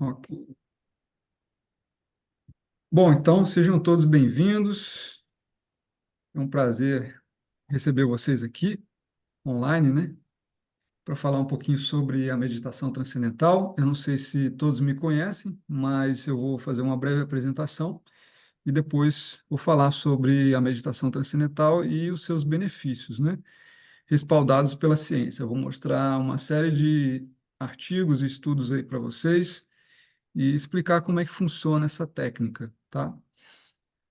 Ok. Bom, então sejam todos bem-vindos. É um prazer receber vocês aqui online, né? Para falar um pouquinho sobre a meditação transcendental. Eu não sei se todos me conhecem, mas eu vou fazer uma breve apresentação e depois vou falar sobre a meditação transcendental e os seus benefícios, né? Respaldados pela ciência. Eu vou mostrar uma série de artigos e estudos aí para vocês e explicar como é que funciona essa técnica, tá?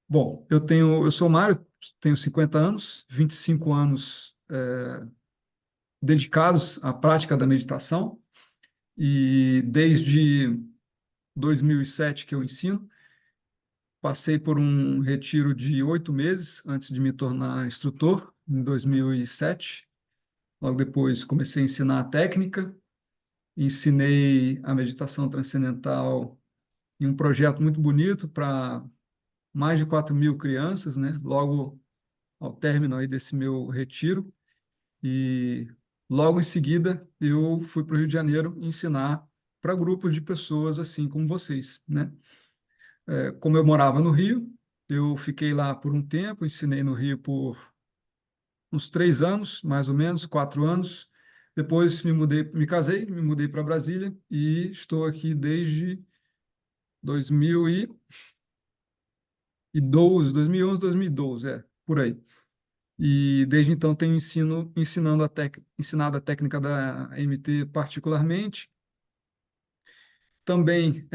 Bom, eu sou o Mário, tenho 50 anos, 25 anos dedicados à prática da meditação, e desde 2007 que eu ensino. Passei por um retiro de 8 meses antes de me tornar instrutor, em 2007. Logo depois comecei a ensinar a técnica, ensinei a meditação transcendental em um projeto muito bonito para mais de 4.000 crianças, né? Logo ao término aí desse meu retiro. E logo em seguida eu fui para o Rio de Janeiro ensinar para grupos de pessoas assim como vocês, né? Como eu morava no Rio, eu fiquei lá por um tempo, ensinei no Rio por uns 3 anos, mais ou menos, 4 anos. Depois me mudei, me casei, me mudei para Brasília e estou aqui desde 2012, 2011, 2012, por aí. E desde então tenho ensinado a técnica da MT particularmente. Também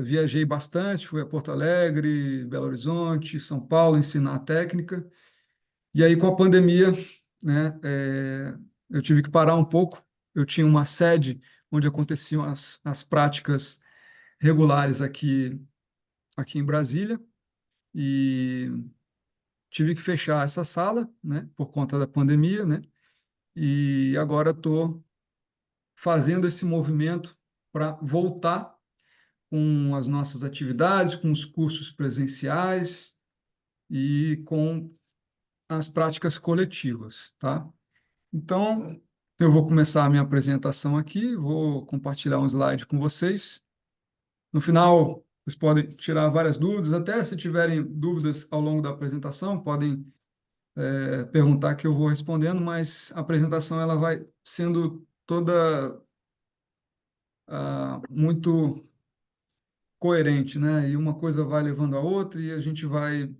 viajei bastante, fui a Porto Alegre, Belo Horizonte, São Paulo ensinar a técnica. E aí, com a pandemia, né, eu tive que parar um pouco. Eu tinha uma sede onde aconteciam as práticas regulares aqui em Brasília, e tive que fechar essa sala, né, por conta da pandemia, né, e agora estou fazendo esse movimento para voltar com as nossas atividades, com os cursos presenciais e com as práticas coletivas, tá? Então, eu vou começar a minha apresentação aqui, vou compartilhar um slide com vocês. No final, vocês podem tirar várias dúvidas, até se tiverem dúvidas ao longo da apresentação, podem perguntar que eu vou respondendo, mas a apresentação ela vai sendo toda muito coerente, né? E uma coisa vai levando a outra e a gente vai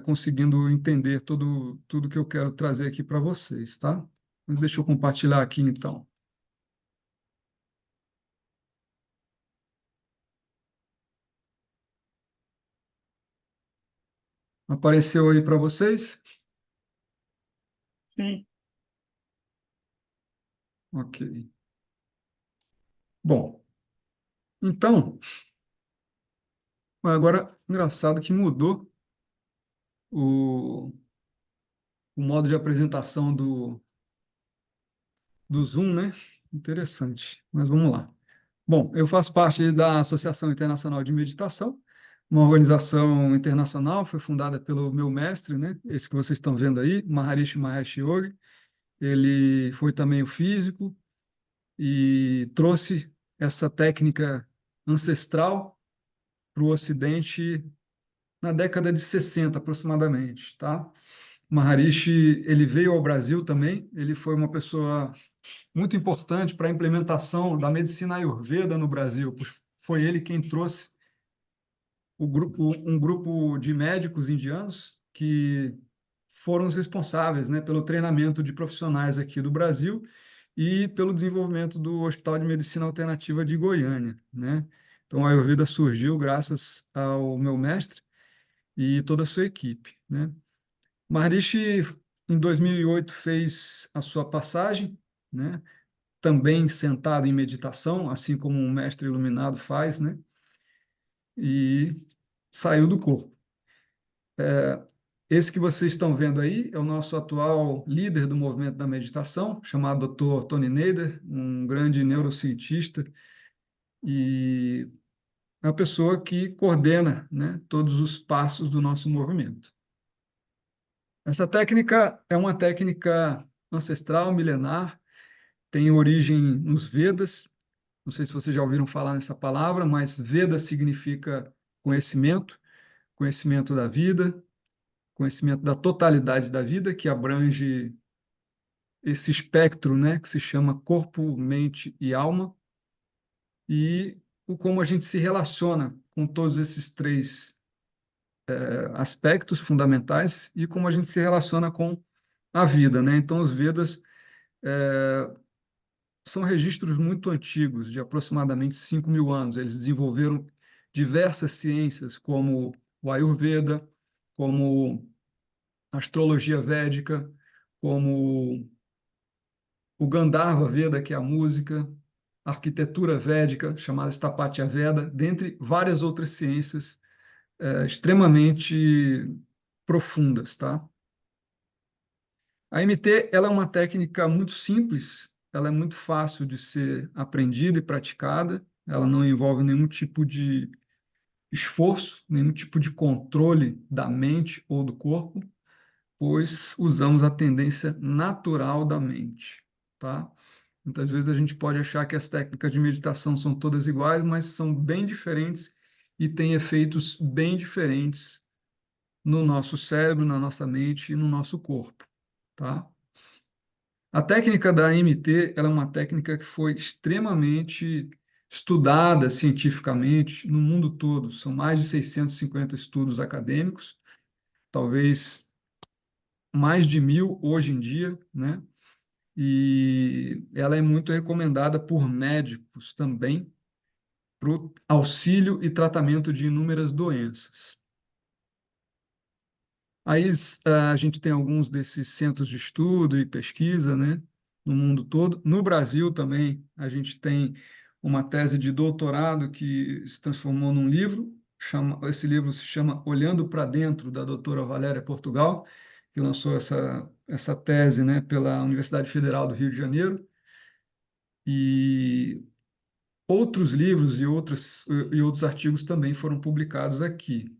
conseguindo entender tudo que eu quero trazer aqui para vocês, tá? Mas deixa eu compartilhar aqui então. Apareceu aí para vocês? Sim. Ok. Bom, então, agora, engraçado que mudou o, o modo de apresentação do Zoom, né? Interessante, mas vamos lá. Bom, eu faço parte da Associação Internacional de Meditação, uma organização internacional, foi fundada pelo meu mestre, né? Esse que vocês estão vendo aí, Maharishi Mahesh Yogi. Ele foi também o físico e trouxe essa técnica ancestral para o Ocidente na década de 60, aproximadamente, tá? Maharishi, ele veio ao Brasil também, ele foi uma pessoa muito importante para a implementação da medicina Ayurveda no Brasil. Foi ele quem trouxe um grupo de médicos indianos que foram os responsáveis, né, pelo treinamento de profissionais aqui do Brasil e pelo desenvolvimento do Hospital de Medicina Alternativa de Goiânia, né? Então, a Ayurveda surgiu graças ao meu mestre e toda a sua equipe, né? Maharishi, em 2008, fez a sua passagem, né? Também sentado em meditação, assim como um mestre iluminado faz, né? E saiu do corpo. Esse que vocês estão vendo aí é o nosso atual líder do movimento da meditação, chamado Dr. Tony Nader, um grande neurocientista e é uma pessoa que coordena, né, todos os passos do nosso movimento. Essa técnica é uma técnica ancestral, milenar, tem origem nos Vedas Não sei se vocês já ouviram falar nessa palavra, mas Veda significa conhecimento, conhecimento da vida, conhecimento da totalidade da vida, que abrange esse espectro, né, que se chama corpo, mente e alma, e o como a gente se relaciona com todos esses três aspectos fundamentais e como a gente se relaciona com a vida, né? Então, os Vedas são registros muito antigos, de aproximadamente 5.000 anos. Eles desenvolveram diversas ciências, como o Ayurveda, como a astrologia védica, como o Gandharva Veda, que é a música, a arquitetura védica, chamada Sthapatya Veda, dentre várias outras ciências extremamente profundas, tá? A MT, ela é uma técnica muito simples, ela é muito fácil de ser aprendida e praticada, ela não envolve nenhum tipo de esforço, nenhum tipo de controle da mente ou do corpo, pois usamos a tendência natural da mente, tá? Muitas vezes a gente pode achar que as técnicas de meditação são todas iguais, mas são bem diferentes e têm efeitos bem diferentes no nosso cérebro, na nossa mente e no nosso corpo, tá? A técnica da MT, ela é uma técnica que foi extremamente estudada cientificamente no mundo todo. São mais de 650 estudos acadêmicos, talvez mais de 1.000 hoje em dia, né? E ela é muito recomendada por médicos também para o auxílio e tratamento de inúmeras doenças. Aí a gente tem alguns desses centros de estudo e pesquisa, né, no mundo todo. No Brasil também a gente tem uma tese de doutorado que se transformou num livro. Esse livro se chama Olhando para Dentro, da doutora Valéria Portugal, que lançou essa tese, né, pela Universidade Federal do Rio de Janeiro. E outros livros e outros artigos também foram publicados aqui.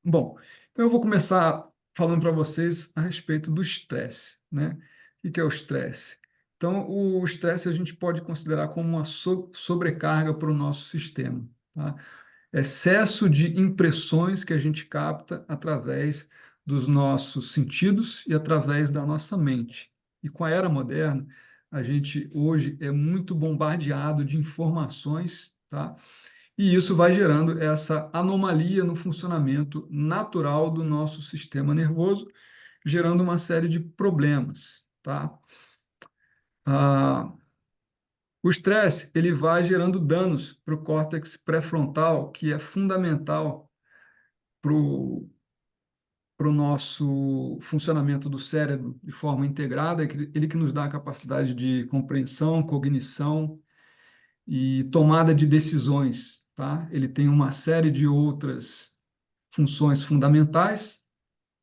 Bom, então eu vou começar falando para vocês a respeito do estresse, né? O que é o estresse? Então, o estresse a gente pode considerar como uma sobrecarga para o nosso sistema, tá? Excesso de impressões que a gente capta através dos nossos sentidos e através da nossa mente. E com a era moderna, a gente hoje é muito bombardeado de informações, tá? E isso vai gerando essa anomalia no funcionamento natural do nosso sistema nervoso, gerando uma série de problemas, tá? Ah, o estresse, ele vai gerando danos para o córtex pré-frontal, que é fundamental para o nosso funcionamento do cérebro de forma integrada, ele que nos dá a capacidade de compreensão, cognição e tomada de decisões, tá? Ele tem uma série de outras funções fundamentais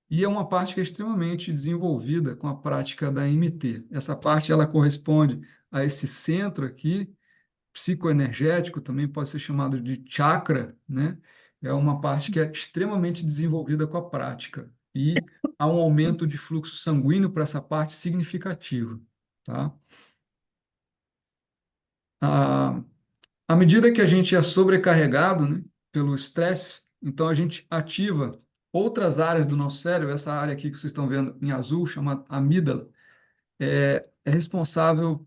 e é uma parte que é extremamente desenvolvida com a prática da MT. Essa parte ela corresponde a esse centro aqui, psicoenergético, também pode ser chamado de chakra, né? É uma parte que é extremamente desenvolvida com a prática e há um aumento de fluxo sanguíneo para essa parte significativo, tá? A, à medida que a gente é sobrecarregado, né, pelo estresse, então a gente ativa outras áreas do nosso cérebro, essa área aqui que vocês estão vendo em azul, chamada amígdala, é responsável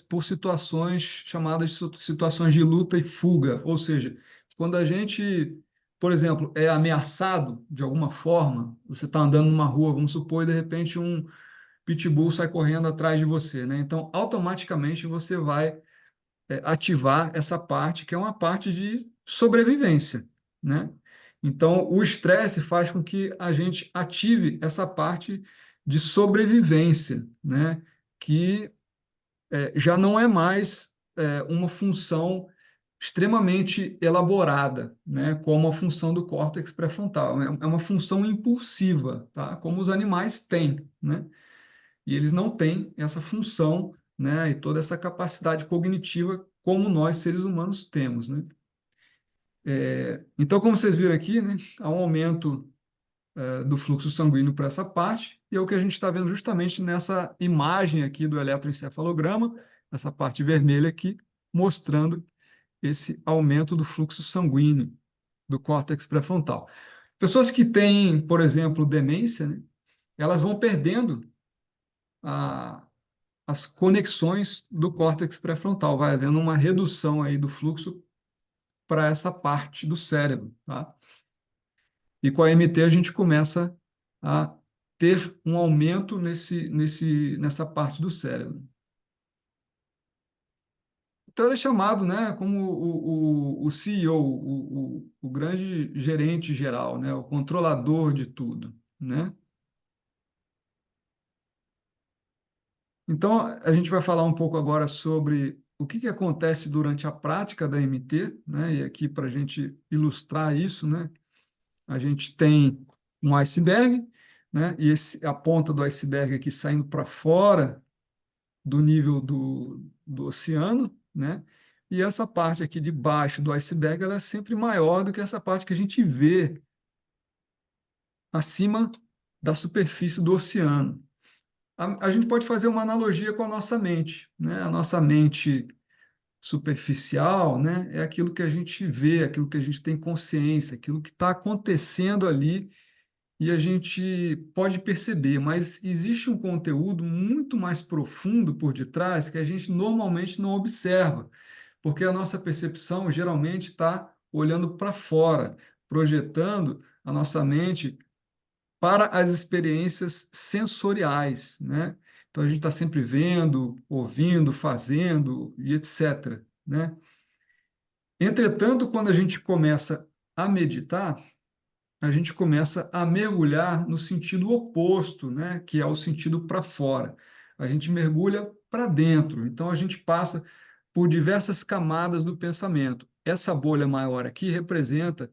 por situações chamadas de situações de luta e fuga, ou seja, quando a gente, por exemplo, é ameaçado de alguma forma, você está andando numa rua, vamos supor, e de repente um pitbull sai correndo atrás de você, né? Então, automaticamente você vai ativar essa parte que é uma parte de sobrevivência, né? Então, o estresse faz com que a gente ative essa parte de sobrevivência, né? Que já não é mais uma função extremamente elaborada, né? Como a função do córtex pré-frontal. É uma função impulsiva, tá? Como os animais têm, né? E eles não têm essa função, né, e toda essa capacidade cognitiva como nós, seres humanos, temos, né? Então, como vocês viram aqui, né, há um aumento do fluxo sanguíneo para essa parte, e é o que a gente está vendo justamente nessa imagem aqui do eletroencefalograma, essa parte vermelha aqui, mostrando esse aumento do fluxo sanguíneo do córtex pré-frontal. Pessoas que têm, por exemplo, demência, né, elas vão perdendo as conexões do córtex pré-frontal, vai havendo uma redução aí do fluxo para essa parte do cérebro, tá? E com a MT a gente começa a ter um aumento nessa parte do cérebro. Então ele é chamado, né, como o CEO, o grande gerente geral, né, o controlador de tudo, né? Então a gente vai falar um pouco agora sobre o que acontece durante a prática da MT, né? E aqui para a gente ilustrar isso, né? A gente tem um iceberg, né? E a ponta do iceberg aqui saindo para fora do nível do oceano, né? E essa parte aqui de baixo do iceberg, ela é sempre maior do que essa parte que a gente vê acima da superfície do oceano. A gente pode fazer uma analogia com a nossa mente, né? A nossa mente superficial, né? É aquilo que a gente vê, aquilo que a gente tem consciência, aquilo que está acontecendo ali e a gente pode perceber, mas existe um conteúdo muito mais profundo por detrás que a gente normalmente não observa, porque a nossa percepção geralmente está olhando para fora, projetando a nossa mente para as experiências sensoriais, né? Então a gente está sempre vendo, ouvindo, fazendo e etc, né? Entretanto, quando a gente começa a meditar, a gente começa a mergulhar no sentido oposto, né? Que é o sentido para fora. A gente mergulha para dentro. Então a gente passa por diversas camadas do pensamento. Essa bolha maior aqui representa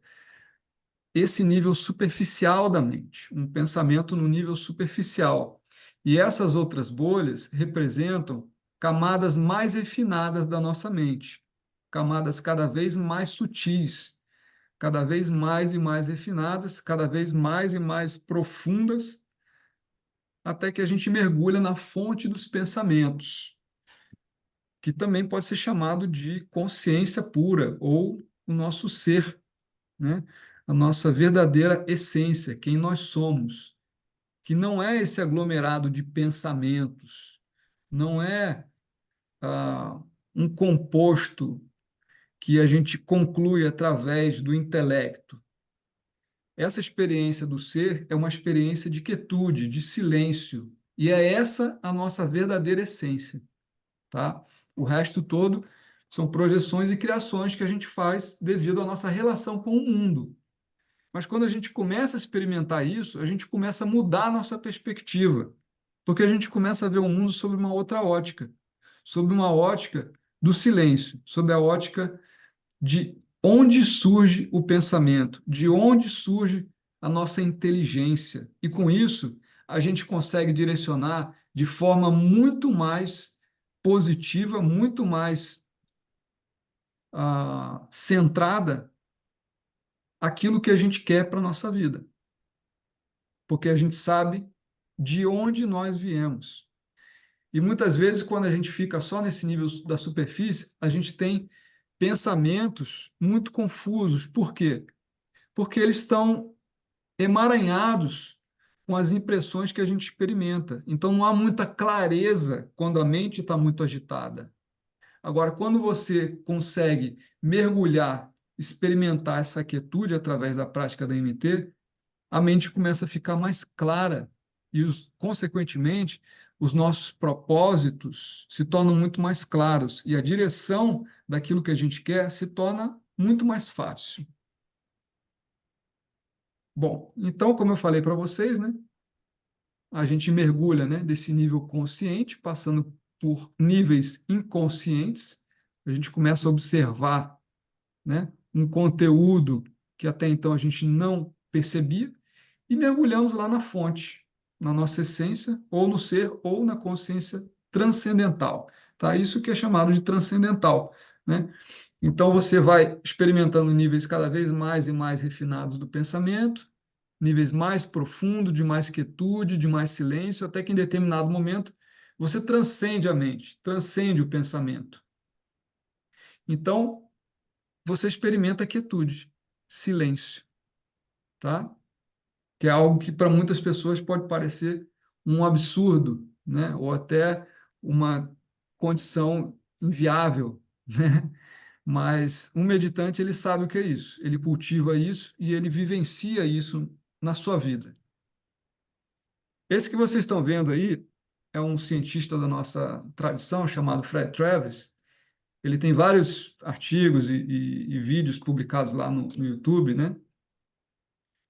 esse nível superficial da mente, um pensamento no nível superficial. E essas outras bolhas representam camadas mais refinadas da nossa mente, camadas cada vez mais sutis, cada vez mais e mais refinadas, cada vez mais e mais profundas, até que a gente mergulha na fonte dos pensamentos, que também pode ser chamado de consciência pura ou o nosso ser, né? A nossa verdadeira essência, quem nós somos, que não é esse aglomerado de pensamentos, não é um composto que a gente conclui através do intelecto. Essa experiência do ser é uma experiência de quietude, de silêncio, e é essa a nossa verdadeira essência, tá? O resto todo são projeções e criações que a gente faz devido à nossa relação com o mundo. Mas quando a gente começa a experimentar isso, a gente começa a mudar a nossa perspectiva, porque a gente começa a ver o mundo sob uma outra ótica, sob uma ótica do silêncio, sob a ótica de onde surge o pensamento, de onde surge a nossa inteligência. E com isso, a gente consegue direcionar de forma muito mais positiva, muito mais centrada aquilo que a gente quer para a nossa vida, porque a gente sabe de onde nós viemos. E muitas vezes, quando a gente fica só nesse nível da superfície, a gente tem pensamentos muito confusos. Por quê? Porque eles estão emaranhados com as impressões que a gente experimenta. Então, não há muita clareza quando a mente está muito agitada. Agora, quando você consegue mergulhar, experimentar essa quietude através da prática da MT, a mente começa a ficar mais clara e, consequentemente, os nossos propósitos se tornam muito mais claros e a direção daquilo que a gente quer se torna muito mais fácil. Bom, então, como eu falei para vocês, né, a gente mergulha, né, desse nível consciente, passando por níveis inconscientes, a gente começa a observar, né, um conteúdo que até então a gente não percebia, e mergulhamos lá na fonte, na nossa essência, ou no ser, ou na consciência transcendental. Tá? Isso que é chamado de transcendental, né? Então, você vai experimentando níveis cada vez mais e mais refinados do pensamento, níveis mais profundos, de mais quietude, de mais silêncio, até que em determinado momento Você transcende a mente, transcende o pensamento. Então, você experimenta a quietude, silêncio, tá? Que é algo que para muitas pessoas pode parecer um absurdo, né? Ou até uma condição inviável, né? Mas um meditante, ele sabe o que é isso, ele cultiva isso e ele vivencia isso na sua vida. Esse que vocês estão vendo aí é um cientista da nossa tradição chamado Fred Travis. Ele tem vários artigos e vídeos publicados lá no YouTube, né?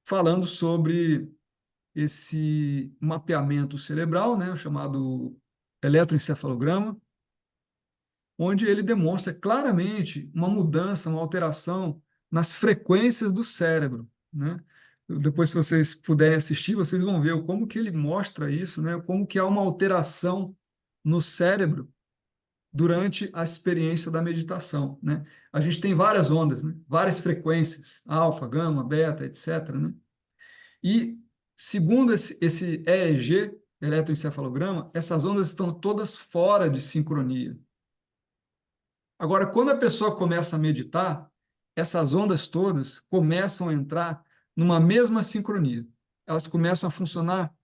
Falando sobre esse mapeamento cerebral, né? Chamado eletroencefalograma, onde ele demonstra claramente uma mudança, uma alteração nas frequências do cérebro, né? Depois, se vocês puderem assistir, vocês vão ver como que ele mostra isso, né? Como que há uma alteração no cérebro durante a experiência da meditação, né? A gente tem várias ondas, né? Várias frequências, alfa, gama, beta, etc., né? E, segundo esse EEG, eletroencefalograma, essas ondas estão todas fora de sincronia. Agora, quando a pessoa começa a meditar, essas ondas todas começam a entrar numa mesma sincronia. Elas começam a funcionar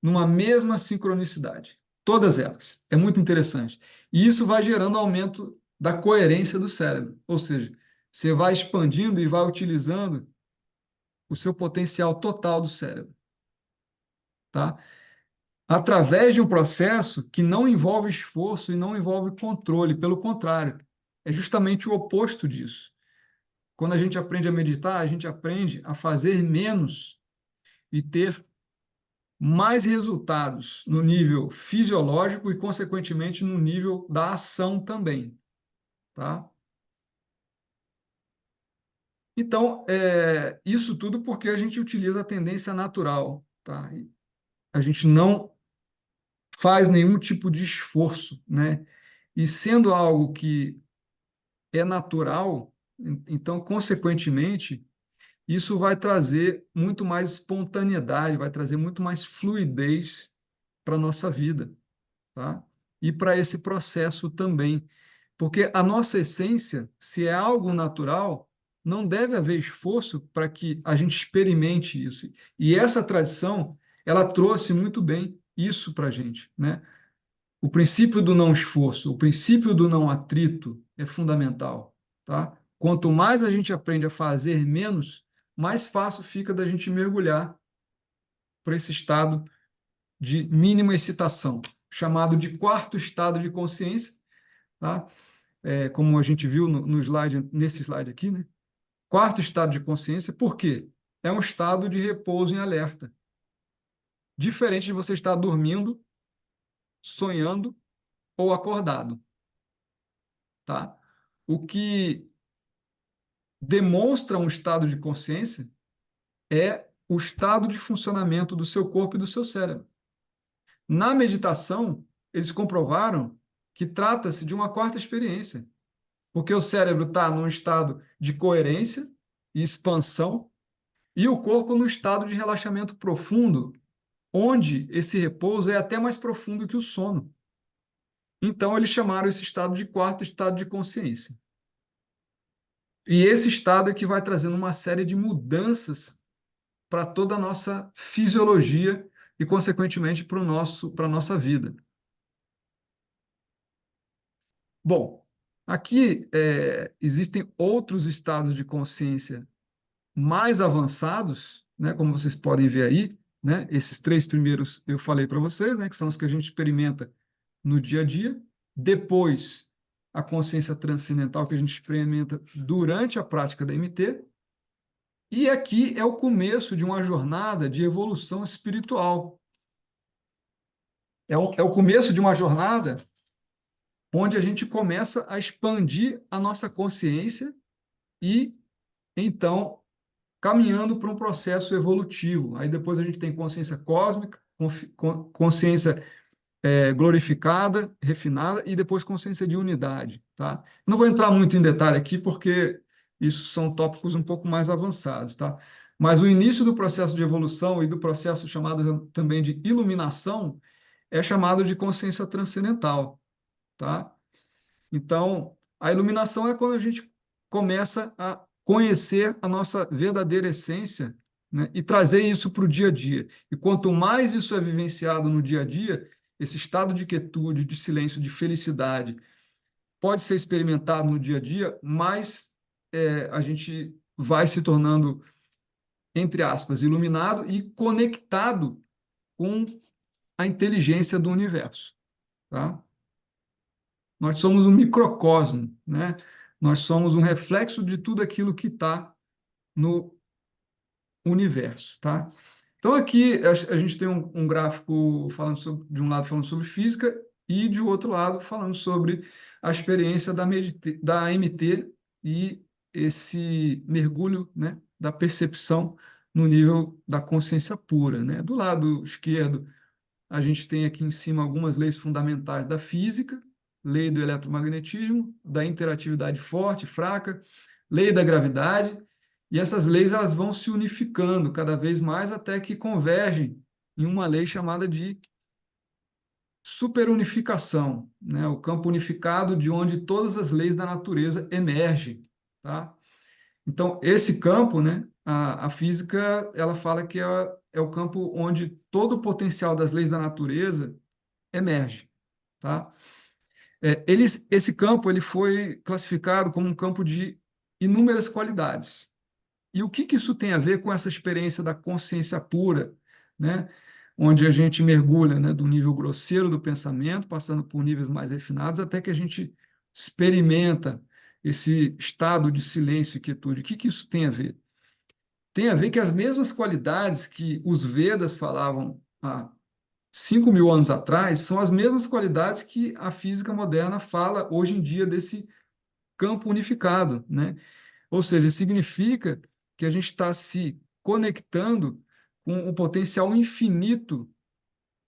numa mesma sincronicidade. Todas elas. É muito interessante. E isso vai gerando aumento da coerência do cérebro. Ou seja, você vai expandindo e vai utilizando o seu potencial total do cérebro, tá? Através de um processo que não envolve esforço e não envolve controle. Pelo contrário, é justamente o oposto disso. Quando a gente aprende a meditar, a gente aprende a fazer menos e ter mais resultados no nível fisiológico e, consequentemente, no nível da ação também, tá? Então, isso tudo porque a gente utiliza a tendência natural, tá? A gente não faz nenhum tipo de esforço, né? E sendo algo que é natural, então, consequentemente, isso vai trazer muito mais espontaneidade, vai trazer muito mais fluidez para a nossa vida, tá? E para esse processo também. Porque a nossa essência, se é algo natural, não deve haver esforço para que a gente experimente isso. E essa tradição, ela trouxe muito bem isso para a gente, né? O princípio do não esforço, o princípio do não atrito é fundamental, tá? Quanto mais a gente aprende a fazer menos, mais fácil fica da gente mergulhar para esse estado de mínima excitação, chamado de quarto estado de consciência, tá? Como a gente viu no slide, nesse slide aqui, né? Quarto estado de consciência, por quê? É um estado de repouso em alerta. Diferente de você estar dormindo, sonhando ou acordado, tá? O que demonstra um estado de consciência é o estado de funcionamento do seu corpo e do seu cérebro. Na meditação, eles comprovaram que trata-se de uma quarta experiência, porque o cérebro está num estado de coerência e expansão, e o corpo num estado de relaxamento profundo, onde esse repouso é até mais profundo que o sono. Então, eles chamaram esse estado de quarto estado de consciência. E esse estado é que vai trazendo uma série de mudanças para toda a nossa fisiologia e, consequentemente, para a nossa vida. Bom, aqui existem outros estados de consciência mais avançados, né, como vocês podem ver aí, né, esses três primeiros eu falei para vocês, né, que são os que a gente experimenta no dia a dia. Depois, a consciência transcendental que a gente experimenta durante a prática da MT. E aqui é o começo de uma jornada de evolução espiritual. É o começo de uma jornada onde a gente começa a expandir a nossa consciência e, então, caminhando para um processo evolutivo. Aí depois a gente tem consciência cósmica, consciência glorificada, refinada, e depois consciência de unidade, tá? Não vou entrar muito em detalhe aqui, porque isso são tópicos um pouco mais avançados, tá? Mas o início do processo de evolução e do processo chamado também de iluminação é chamado de consciência transcendental, tá? Então, a iluminação é quando a gente começa a conhecer a nossa verdadeira essência, né, e trazer isso para o dia a dia. E quanto mais isso é vivenciado no dia a dia, esse estado de quietude, de silêncio, de felicidade, pode ser experimentado no dia a dia, mais a gente vai se tornando, entre aspas, iluminado e conectado com a inteligência do universo, tá? Nós somos um microcosmo, né? Nós somos um reflexo de tudo aquilo que está no universo, tá? Então aqui a gente tem um gráfico falando sobre, de um lado falando sobre física e de outro lado falando sobre a experiência da MT e esse mergulho, né, da percepção no nível da consciência pura, né? Do lado esquerdo a gente tem aqui em cima algumas leis fundamentais da física, lei do eletromagnetismo, da interatividade forte, fraca, lei da gravidade, e essas leis elas vão se unificando cada vez mais até que convergem em uma lei chamada de superunificação, né? O campo unificado de onde todas as leis da natureza emergem, tá? Então, esse campo, né, a física, ela fala que é o campo onde todo o potencial das leis da natureza emerge, tá? Esse campo ele foi classificado como um campo de inúmeras qualidades. E o que que isso tem a ver com essa experiência da consciência pura, né? Onde a gente mergulha, né, do nível grosseiro do pensamento, passando por níveis mais refinados, até que a gente experimenta esse estado de silêncio e quietude. O que que isso tem a ver? Tem a ver que as mesmas qualidades que os Vedas falavam há 5.000 anos atrás são as mesmas qualidades que a física moderna fala hoje em dia desse campo unificado, né? Ou seja, significa que a gente está se conectando com o potencial infinito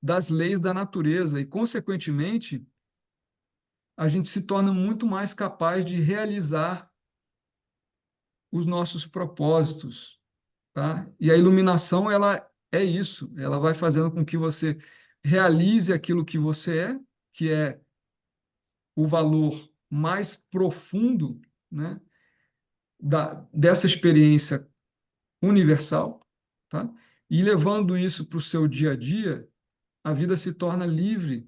das leis da natureza e, consequentemente, a gente se torna muito mais capaz de realizar os nossos propósitos, tá? E a iluminação, ela é isso, ela vai fazendo com que você realize aquilo que você é, que é o valor mais profundo, né, dessa experiência universal, tá? E levando isso para o seu dia a dia, a vida se torna livre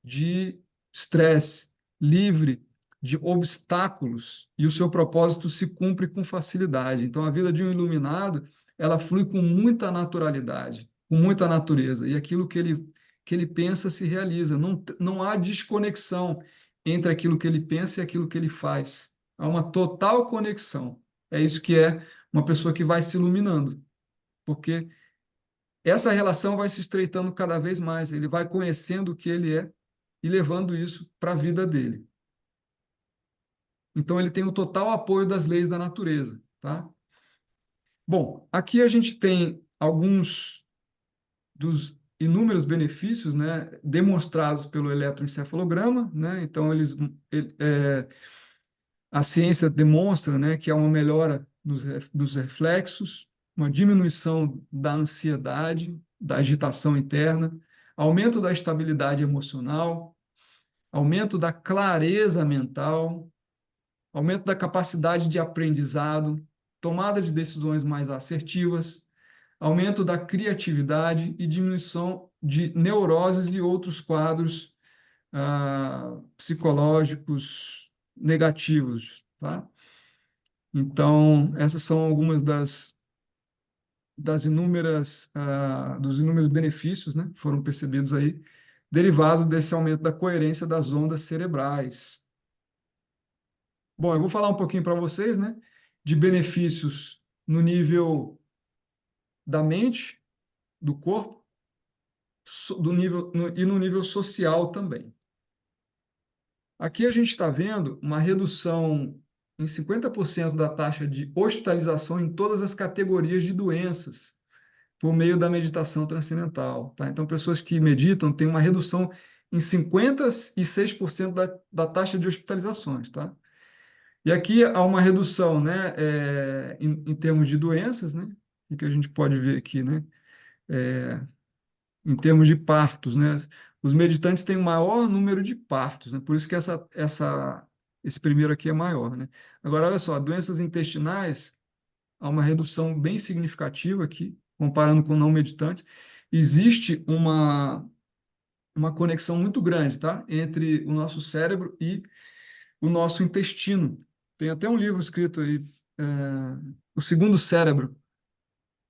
de estresse, livre de obstáculos e o seu propósito se cumpre com facilidade. Então, a vida de um iluminado, ela flui com muita naturalidade, com muita natureza, e aquilo que ele pensa se realiza. Não há desconexão entre aquilo que ele pensa e aquilo que ele faz. Há uma total conexão. É isso que é uma pessoa que vai se iluminando, porque essa relação vai se estreitando cada vez mais, ele vai conhecendo o que ele é e levando isso para a vida dele. Então, ele tem o total apoio das leis da natureza, tá? Bom, aqui a gente tem alguns dos inúmeros benefícios, né, demonstrados pelo eletroencefalograma, né? Então, a ciência demonstra, né, que há uma melhora dos reflexos, uma diminuição da ansiedade, da agitação interna, aumento da estabilidade emocional, aumento da clareza mental, aumento da capacidade de aprendizado, tomada de decisões mais assertivas, aumento da criatividade e diminuição de neuroses e outros quadros psicológicos negativos, tá? Então, essas são algumas dos inúmeros benefícios, né, que foram percebidos aí, derivados desse aumento da coerência das ondas cerebrais. Bom, eu vou falar um pouquinho para vocês, né, de benefícios no nível da mente, do corpo, e no nível social também. Aqui a gente está vendo uma redução em 50% da taxa de hospitalização em todas as categorias de doenças por meio da meditação transcendental, tá? Então, pessoas que meditam têm uma redução em 56% da taxa de hospitalizações, tá? E aqui há uma redução, né, em termos de doenças, né, e que a gente pode ver aqui, né, em termos de partos, né? Os meditantes têm o maior número de partos, né? Por isso que esse primeiro aqui é maior, né? Agora, olha só, doenças intestinais, há uma redução bem significativa aqui, comparando com não meditantes. Existe uma conexão muito grande, tá? Entre o nosso cérebro e o nosso intestino. Tem até um livro escrito aí, é, O Segundo Cérebro,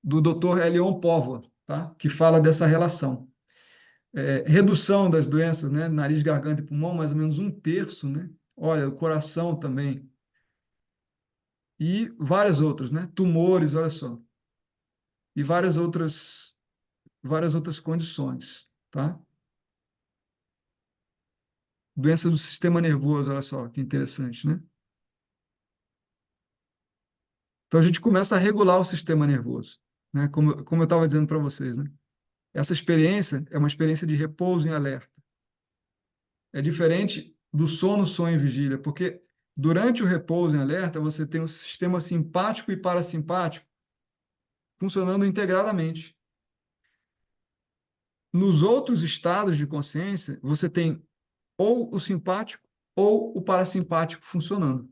do Dr. Elion Póvoa, tá? Que fala dessa relação. Redução das doenças, né? Nariz, garganta e pulmão, mais ou menos um terço, né? Olha, o coração também. E várias outras, né? Tumores, olha só. E várias outras condições, tá? Doença do sistema nervoso, olha só, que interessante, né? Então a gente começa a regular o sistema nervoso, né? Como eu estava dizendo para vocês, né? Essa experiência é uma experiência de repouso em alerta. É diferente do sono, sonho e vigília, porque durante o repouso em alerta, você tem o sistema simpático e parasimpático funcionando integradamente. Nos outros estados de consciência, você tem ou o simpático ou o parasimpático funcionando.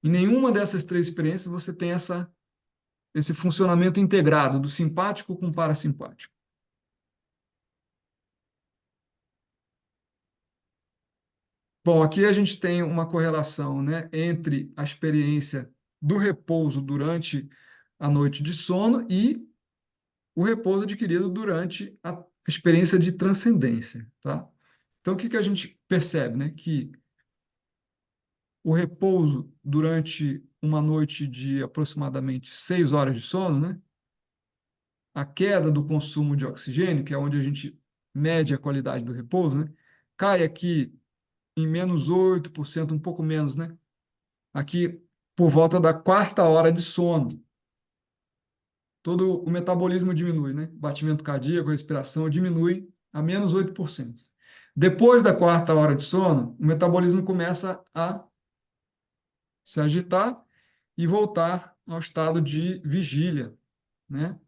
Em nenhuma dessas três experiências você tem esse funcionamento integrado do simpático com o parasimpático. Bom, aqui a gente tem uma correlação, né, entre a experiência do repouso durante a noite de sono e o repouso adquirido durante a experiência de transcendência, tá? Então, o que que a gente percebe, né? Que o repouso durante uma noite de aproximadamente 6 horas de sono, né? A queda do consumo de oxigênio, que é onde a gente mede a qualidade do repouso, né? Cai aqui em -8%, um pouco menos, né? Aqui por volta da quarta hora de sono. Todo o metabolismo diminui, né? Batimento cardíaco, respiração diminui a -8%. Depois da quarta hora de sono, o metabolismo começa a se agitar e voltar ao estado de vigília, né?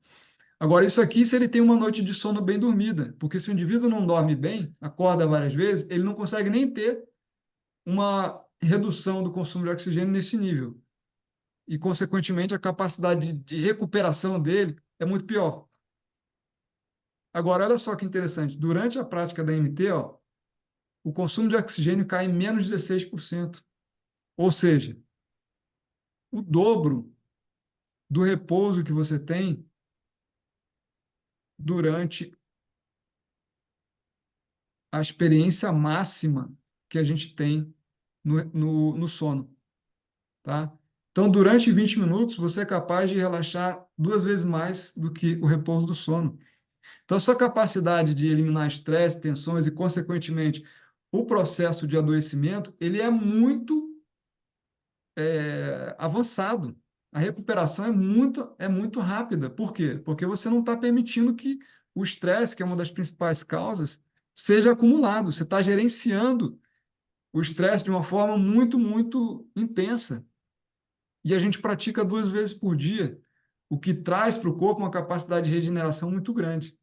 Agora, isso aqui, se ele tem uma noite de sono bem dormida, porque se o indivíduo não dorme bem, acorda várias vezes, ele não consegue nem ter uma redução do consumo de oxigênio nesse nível. E, consequentemente, a capacidade de recuperação dele é muito pior. Agora, olha só que interessante, durante a prática da MT, ó, o consumo de oxigênio cai em -16%, ou seja, o dobro do repouso que você tem durante a experiência máxima que a gente tem no sono, tá? Então, durante 20 minutos, você é capaz de relaxar 2 vezes mais do que o repouso do sono. Então, a sua capacidade de eliminar estresse, tensões e, consequentemente, o processo de adoecimento, ele é muito avançado. A recuperação é muito rápida. Por quê? Porque você não está permitindo que o estresse, que é uma das principais causas, seja acumulado. Você está gerenciando o estresse de uma forma muito intensa. E a gente pratica 2 vezes por dia, o que traz para o corpo uma capacidade de regeneração muito grande.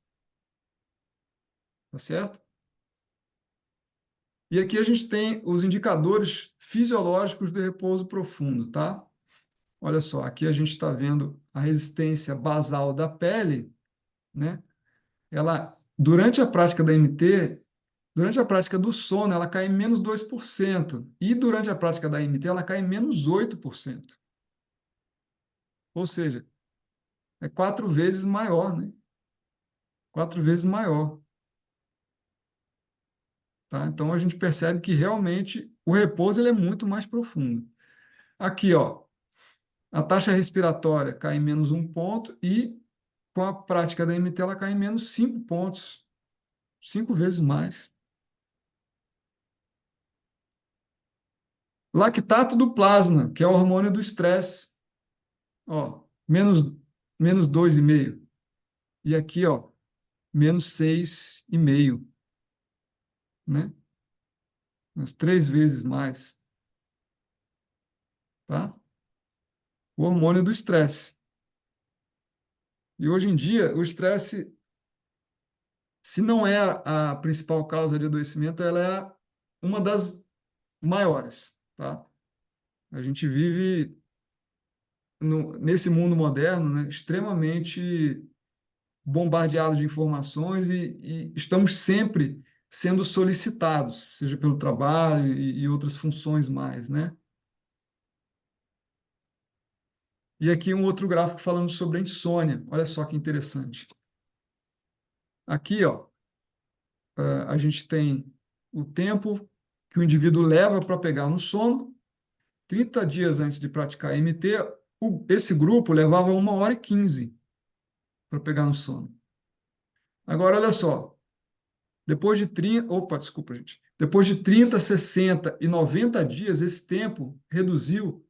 Tá certo? E aqui a gente tem os indicadores fisiológicos do repouso profundo, tá? Olha só, aqui a gente está vendo a resistência basal da pele, né? Ela, durante a prática da MT, durante a prática do sono, ela cai em -2%. E durante a prática da MT, ela cai em -8%. Ou seja, é 4 vezes maior, né? 4 vezes maior, tá? Então a gente percebe que realmente o repouso ele é muito mais profundo. Aqui, ó, a taxa respiratória cai em -1 ponto e com a prática da MT ela cai em -5 pontos, 5 vezes mais. Lactato do plasma, que é o hormônio do estresse, ó, menos 2,5. E aqui, ó, -6,5, né? Umas 3 vezes mais, tá? O hormônio do estresse. E hoje em dia, o estresse Se não é a principal causa de adoecimento, ela é uma das maiores, tá? A gente vive nesse mundo moderno, né, extremamente bombardeado de informações e estamos sempre sendo solicitados, seja pelo trabalho e outras funções mais, né? E aqui um outro gráfico falando sobre a insônia. Olha só que interessante. Aqui, ó, a gente tem o tempo que o indivíduo leva para pegar no sono. 30 dias antes de praticar MT, esse grupo levava 1h15 para pegar no sono. Agora, olha só, depois de 30, opa, desculpa, gente. Depois de 30, 60 e 90 dias, esse tempo reduziu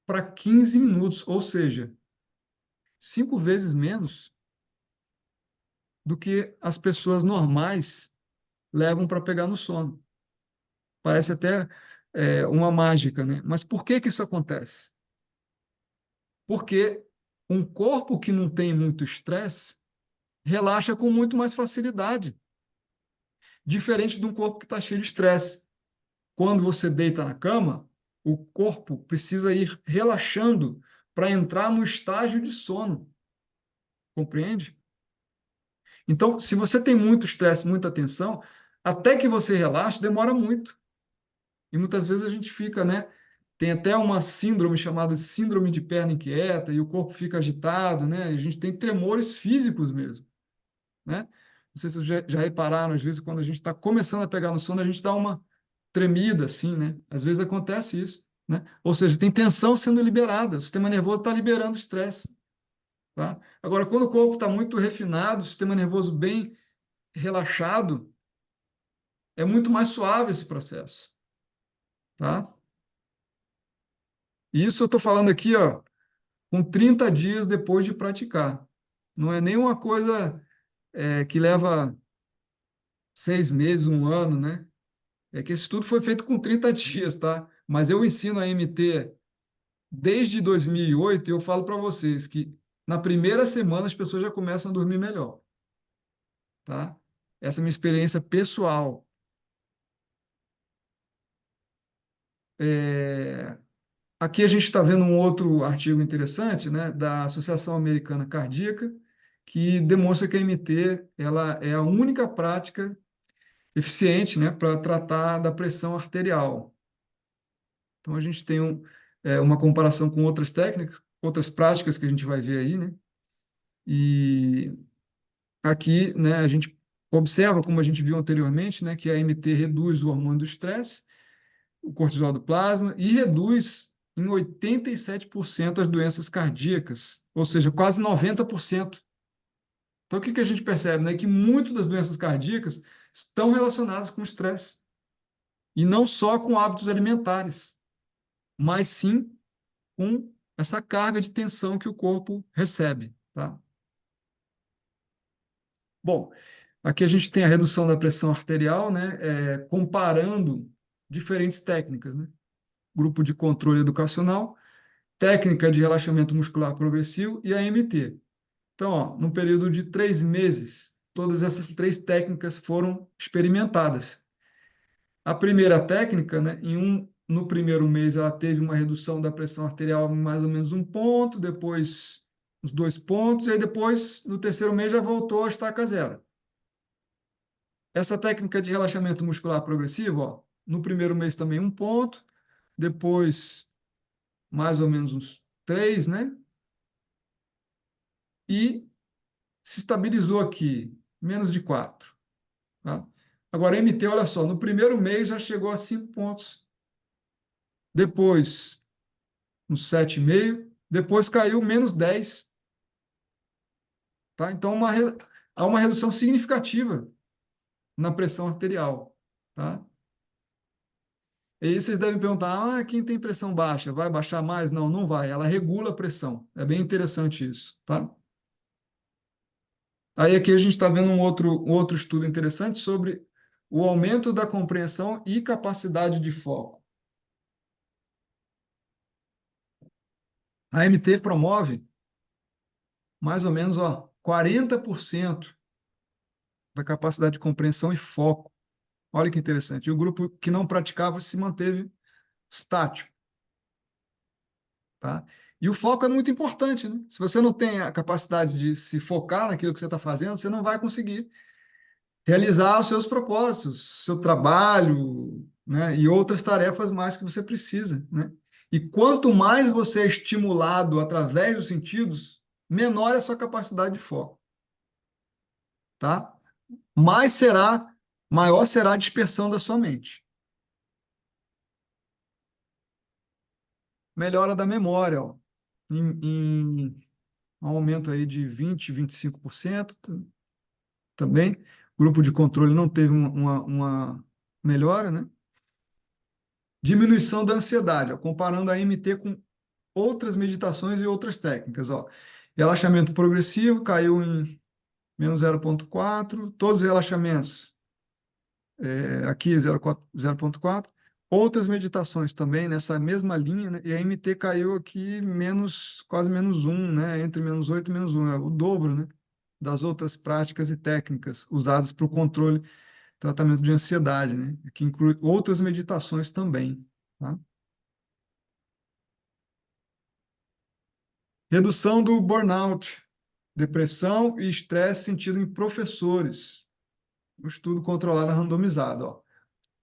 para 15 minutos, ou seja, 5 vezes menos do que as pessoas normais levam para pegar no sono. Parece até uma mágica, né? Mas por que que isso acontece? Porque um corpo que não tem muito estresse relaxa com muito mais facilidade, diferente de um corpo que está cheio de estresse. Quando você deita na cama, o corpo precisa ir relaxando para entrar no estágio de sono, compreende? Então, se você tem muito estresse, muita tensão, até que você relaxe, demora muito. E muitas vezes a gente fica, né? Tem até uma síndrome chamada síndrome de perna inquieta, e o corpo fica agitado, né? A gente tem tremores físicos mesmo, né? Não sei se vocês já repararam, às vezes, quando a gente está começando a pegar no sono, a gente dá uma tremida, assim, né? Às vezes acontece isso, né? Ou seja, tem tensão sendo liberada, o sistema nervoso está liberando estresse, tá? Agora, quando o corpo está muito refinado, o sistema nervoso bem relaxado, é muito mais suave esse processo, tá? E isso eu estou falando aqui, ó, com 30 dias depois de praticar. Não é nenhuma coisa que leva 6 meses, um ano, né? É que esse estudo foi feito com 30 dias, tá? Mas eu ensino a MT desde 2008 e eu falo para vocês que na primeira semana as pessoas já começam a dormir melhor, tá? Essa é a minha experiência pessoal. É, Aqui a gente está vendo um outro artigo interessante, né, da Associação Americana Cardíaca, que demonstra que a MT ela é a única prática eficiente, né, para tratar da pressão arterial. Então a gente tem uma comparação com outras técnicas, outras práticas que a gente vai ver aí, né? E aqui, né, a gente observa, como a gente viu anteriormente, né, que a MT reduz o hormônio do estresse, o cortisol do plasma, e reduz em 87% as doenças cardíacas, ou seja, quase 90%. Então, o que que a gente percebe, né? Que muitas das doenças cardíacas estão relacionadas com estresse, e não só com hábitos alimentares, mas sim com essa carga de tensão que o corpo recebe, tá? Bom, aqui a gente tem a redução da pressão arterial, né? Comparando diferentes técnicas, né? Grupo de controle educacional, técnica de relaxamento muscular progressivo e a MT. Então, ó, no período de 3 meses, todas essas três técnicas foram experimentadas. A primeira técnica, né, no primeiro mês, ela teve uma redução da pressão arterial em mais ou menos 1 ponto, depois uns 2 pontos, e aí depois, no terceiro mês, já voltou a estaca zero. Essa técnica de relaxamento muscular progressivo, ó, no primeiro mês também 1 ponto, depois mais ou menos uns 3, né? E se estabilizou aqui, menos de 4. Tá? Agora, MT, olha só, no primeiro mês já chegou a 5 pontos, depois uns 7,5, depois caiu menos 10. Tá? Então, há uma redução significativa na pressão arterial. Tá? E aí vocês devem perguntar, quem tem pressão baixa, vai baixar mais? Não, não vai. Ela regula a pressão. É bem interessante isso, tá? Aí aqui a gente está vendo um outro estudo interessante sobre o aumento da compreensão e capacidade de foco. A MT promove mais ou menos, ó, 40% da capacidade de compreensão e foco. Olha que interessante. E o grupo que não praticava se manteve estático, tá? E o foco é muito importante, né? Se você não tem a capacidade de se focar naquilo que você está fazendo, você não vai conseguir realizar os seus propósitos, seu trabalho, né? E outras tarefas mais que você precisa, né? E quanto mais você é estimulado através dos sentidos, menor é a sua capacidade de foco, tá? Mais será, maior será a dispersão da sua mente. Melhora da memória, ó, em um aumento aí de 20, 25% também. O grupo de controle não teve uma melhora, né? Diminuição da ansiedade, ó, comparando a MT com outras meditações e outras técnicas, ó. Relaxamento progressivo caiu em menos 0,4, todos os relaxamentos aqui 0,4. Outras meditações também nessa mesma linha, né? E a MT caiu aqui quase menos 1, né? Entre menos 8 e menos 1, é o dobro, né? Das outras práticas e técnicas usadas para o controle, tratamento de ansiedade, né? Que inclui outras meditações também, tá? Redução do burnout, depressão e estresse sentido em professores. Um estudo controlado randomizado, ó.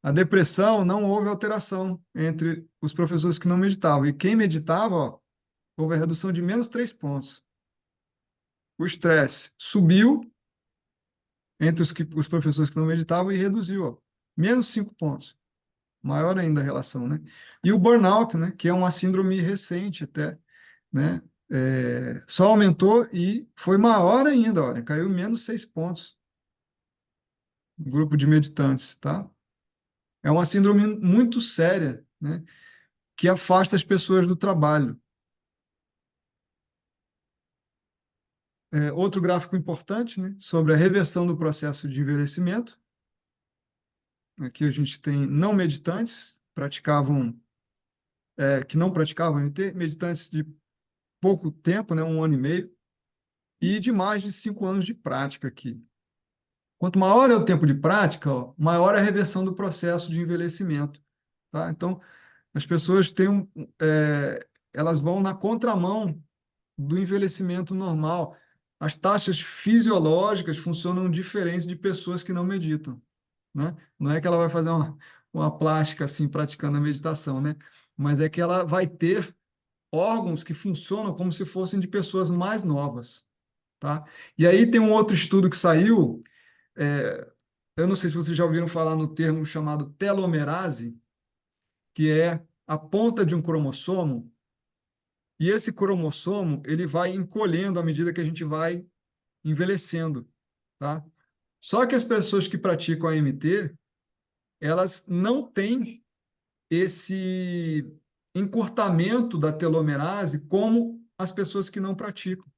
A depressão não houve alteração entre os professores que não meditavam. E quem meditava, ó, houve a redução de menos 3 pontos. O estresse subiu entre os professores que não meditavam e reduziu, ó, menos 5 pontos. Maior ainda a relação, né? E o burnout, né, que é uma síndrome recente até, né? Só aumentou e foi maior ainda, olha, caiu menos 6 pontos no grupo de meditantes, tá? É uma síndrome muito séria, né? Que afasta as pessoas do trabalho. Outro gráfico importante, né, sobre a reversão do processo de envelhecimento. Aqui a gente tem não meditantes, que não praticavam MT, meditantes de pouco tempo, né, 1 ano e meio, e de mais de 5 anos de prática aqui. Quanto maior é o tempo de prática, ó, maior é a reversão do processo de envelhecimento. Tá? Então, as pessoas elas vão na contramão do envelhecimento normal. As taxas fisiológicas funcionam diferentes de pessoas que não meditam, né? Não é que ela vai fazer uma plástica assim praticando a meditação, né? Mas é que ela vai ter órgãos que funcionam como se fossem de pessoas mais novas, tá? E aí tem um outro estudo que saiu, eu não sei se vocês já ouviram falar no termo chamado telomerase, que é a ponta de um cromossomo, e esse cromossomo ele vai encolhendo à medida que a gente vai envelhecendo, tá? Só que as pessoas que praticam a MT, elas não têm esse encurtamento da telomerase como as pessoas que não praticam.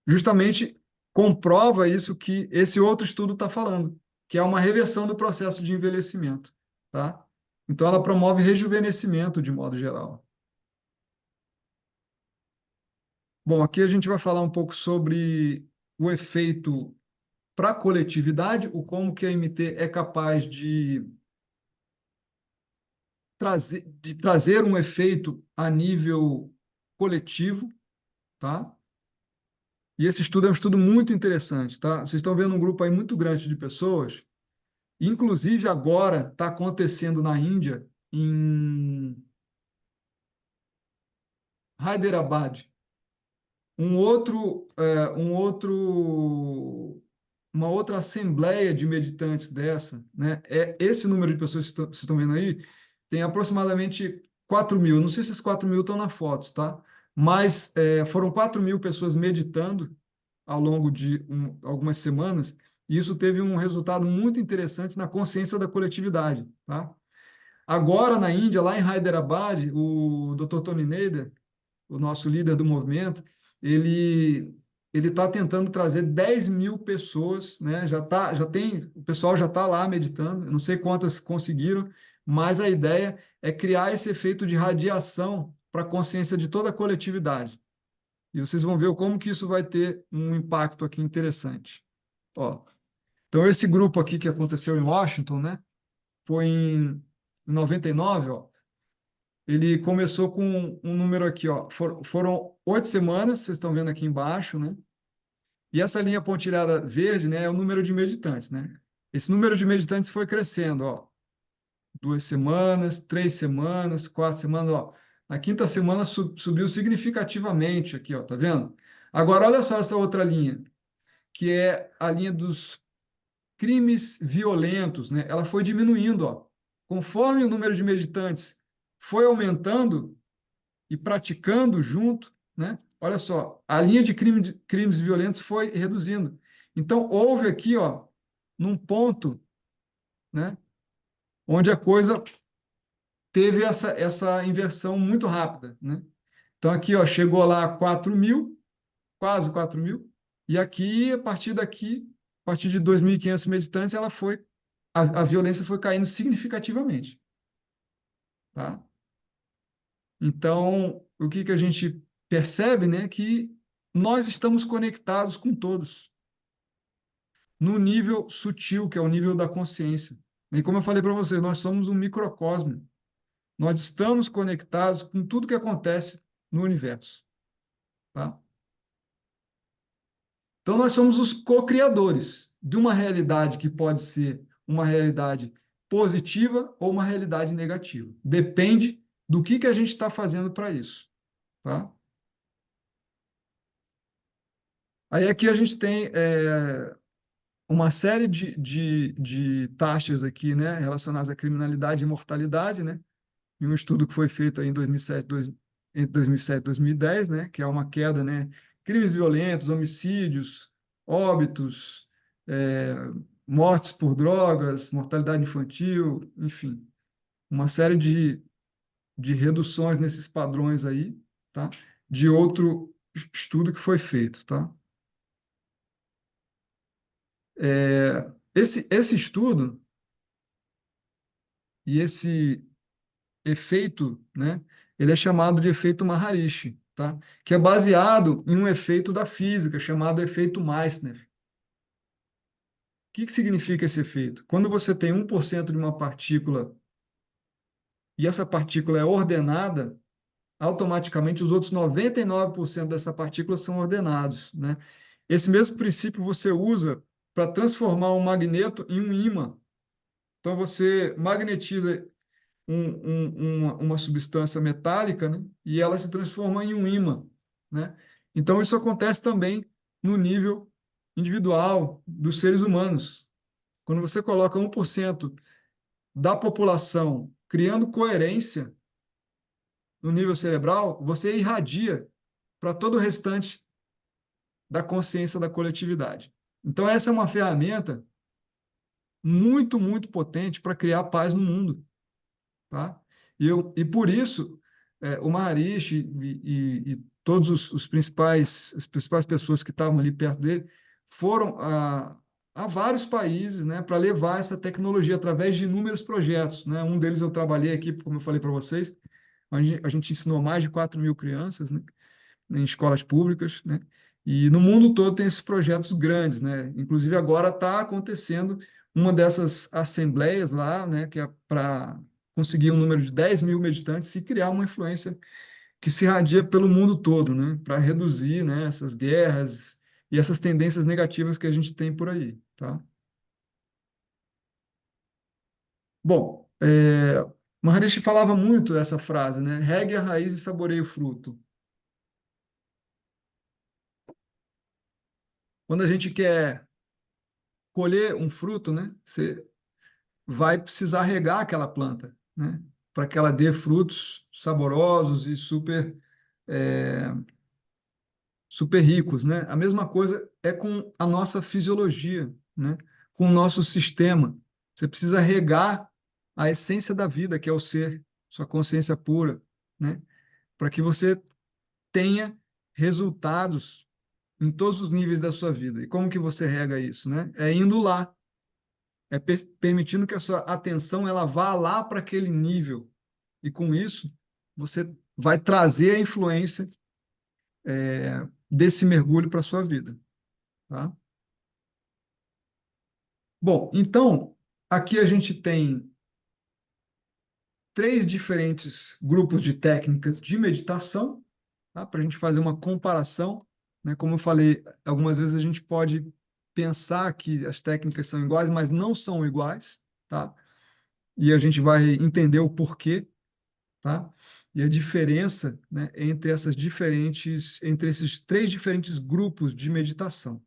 Justamente comprova isso que esse outro estudo está falando, que é uma reversão do processo de envelhecimento, tá? Então, ela promove rejuvenescimento de modo geral. Bom, aqui a gente vai falar um pouco sobre o efeito para a coletividade, o como que a MT é capaz de trazer um efeito a nível coletivo, tá? E esse estudo é um estudo muito interessante, tá? Vocês estão vendo um grupo aí muito grande de pessoas, inclusive agora está acontecendo na Índia, em Hyderabad, uma outra assembleia de meditantes dessa, né? Esse número de pessoas que vocês estão vendo aí tem aproximadamente 4.000. Não sei se esses 4.000 estão na foto, tá? Mas foram 4.000 pessoas meditando ao longo de algumas semanas, e isso teve um resultado muito interessante na consciência da coletividade, tá? Agora, na Índia, lá em Hyderabad, o Dr. Tony Nader, o nosso líder do movimento, ele está tentando trazer 10.000 pessoas, né? O pessoal já está lá meditando, eu não sei quantas conseguiram, mas a ideia é criar esse efeito de radiação para a consciência de toda a coletividade. E vocês vão ver como que isso vai ter um impacto aqui interessante. Ó, Então, esse grupo aqui que aconteceu em Washington, né, foi em 99, ó, ele começou com um número aqui, ó, foram 8 semanas, vocês estão vendo aqui embaixo, né? E essa linha pontilhada verde, né, é o número de meditantes, né? Esse número de meditantes foi crescendo, ó, 2 semanas, 3 semanas, 4 semanas, ó. Na quinta semana subiu significativamente aqui, ó, tá vendo? Agora, olha só essa outra linha, que é a linha dos crimes violentos, né? Ela foi diminuindo, ó. Conforme o número de meditantes foi aumentando e praticando junto, né? Olha só, a linha de crimes violentos foi reduzindo. Então, houve aqui, ó, num ponto, né, onde a coisa teve essa inversão muito rápida, né? Então, aqui, ó, chegou lá a 4.000, quase 4.000, e aqui, a partir daqui, a partir de 2.500 meditantes, a violência foi caindo significativamente, tá? Então, o que que a gente percebe, né, que nós estamos conectados com todos, no nível sutil, que é o nível da consciência. E como eu falei para vocês, nós somos um microcosmo. Nós estamos conectados com tudo que acontece no universo, tá? Então, nós somos os co-criadores de uma realidade que pode ser uma realidade positiva ou uma realidade negativa. Depende do que a gente está fazendo para isso, tá? Aí aqui a gente tem uma série de taxas aqui, né, relacionadas à criminalidade e mortalidade, né, em um estudo que foi feito aí em 2007, entre 2007 e 2010, né, que é uma queda, né, crimes violentos, homicídios, óbitos, mortes por drogas, mortalidade infantil, enfim, uma série de reduções nesses padrões aí, tá, de outro estudo que foi feito, tá? Esse estudo e esse efeito, né, ele é chamado de efeito Maharishi, tá? Que é baseado em um efeito da física chamado efeito Meissner. O que significa esse efeito? Quando você tem 1% de uma partícula e essa partícula é ordenada, automaticamente os outros 99% dessa partícula são ordenados, né? Esse mesmo princípio você usa para transformar um magneto em um ímã. Então você magnetiza uma substância metálica, né? E ela se transforma em um ímã, né? Então, isso acontece também no nível individual dos seres humanos. Quando você coloca 1% da população criando coerência no nível cerebral, você irradia para todo o restante da consciência da coletividade. Então, essa é uma ferramenta muito, muito potente para criar paz no mundo, tá? E por isso, o Maharishi e todos as principais pessoas que estavam ali perto dele foram a vários países, né, para levar essa tecnologia através de inúmeros projetos, né? Um deles eu trabalhei aqui, como eu falei para vocês, a gente ensinou mais de 4.000 crianças, né, em escolas públicas, né? E no mundo todo tem esses projetos grandes, né? Inclusive agora está acontecendo uma dessas assembleias lá, né? Que é para conseguir um número de 10.000 meditantes e criar uma influência que se irradia pelo mundo todo, né? Para reduzir, né, essas guerras e essas tendências negativas que a gente tem por aí, tá? Bom, Maharishi falava muito dessa frase, né? Regue a raiz e saboreie o fruto. Quando a gente quer colher um fruto, né? Você vai precisar regar aquela planta, né? Para que ela dê frutos saborosos e é, super ricos, né? A mesma coisa é com a nossa fisiologia, né? Com o nosso sistema. Você precisa regar a essência da vida, que é o ser, sua consciência pura, né? Para que você tenha resultados em todos os níveis da sua vida. E como que você rega isso, né? É indo lá, permitindo que a sua atenção ela vá lá para aquele nível. E com isso, você vai trazer a influência é, desse mergulho para a sua vida, tá? Bom, então, aqui a gente tem 3 diferentes grupos de técnicas de meditação, tá? Para a gente fazer uma comparação, né? Como eu falei, algumas vezes a gente pode pensar que as técnicas são iguais, mas não são iguais, tá? E a gente vai entender o porquê, tá? E a diferença, né, entre esses 3 diferentes grupos de meditação.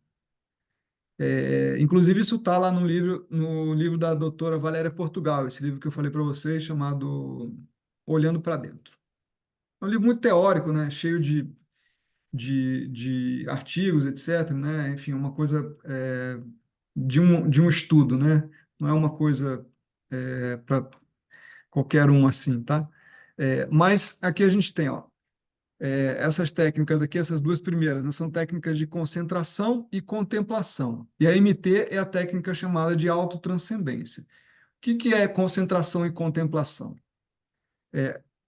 Inclusive, isso está lá no livro da doutora Valéria Portugal, esse livro que eu falei para vocês, chamado Olhando para Dentro. É um livro muito teórico, né? Cheio de artigos, etc., né? Enfim, uma coisa de um estudo, né? Não é uma coisa para qualquer um assim, tá? Mas aqui a gente tem, ó, essas técnicas aqui, essas 2 primeiras, né, são técnicas de concentração e contemplação. E a MT é a técnica chamada de autotranscendência. O que é concentração e contemplação?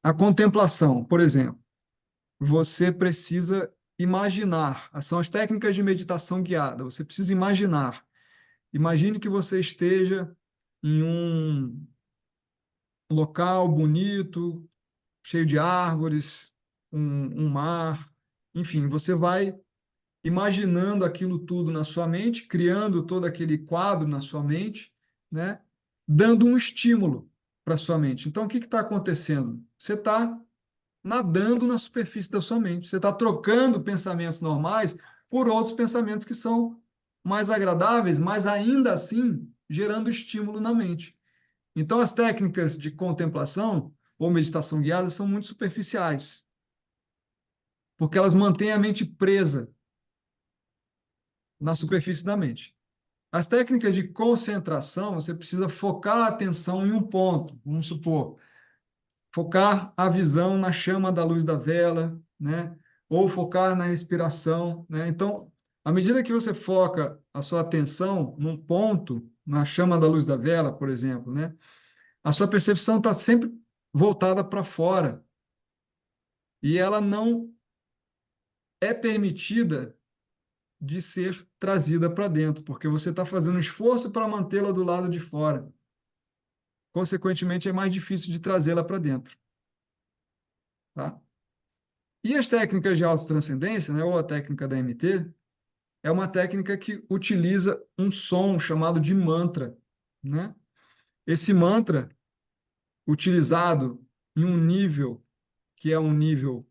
A contemplação, por exemplo, você precisa imaginar, são as técnicas de meditação guiada, você precisa imaginar. Imagine que você esteja em um local bonito, cheio de árvores, um mar, enfim, você vai imaginando aquilo tudo na sua mente, criando todo aquele quadro na sua mente, né? Dando um estímulo para sua mente. Então, o que está acontecendo? Você está nadando na superfície da sua mente. Você está trocando pensamentos normais por outros pensamentos que são mais agradáveis, mas ainda assim gerando estímulo na mente. Então, as técnicas de contemplação ou meditação guiada são muito superficiais, porque elas mantêm a mente presa na superfície da mente. As técnicas de concentração, você precisa focar a atenção em um ponto, vamos supor, focar a visão na chama da luz da vela, né? Ou focar na respiração, né? Então, à medida que você foca a sua atenção num ponto, na chama da luz da vela, por exemplo, né? A sua percepção está sempre voltada para fora e ela não é permitida de ser trazida para dentro, porque você está fazendo um esforço para mantê-la do lado de fora. Consequentemente, é mais difícil de trazê-la para dentro, tá? E as técnicas de autotranscendência, né, ou a técnica da MT, é uma técnica que utiliza um som chamado de mantra, né? Esse mantra, utilizado em um nível que é um nível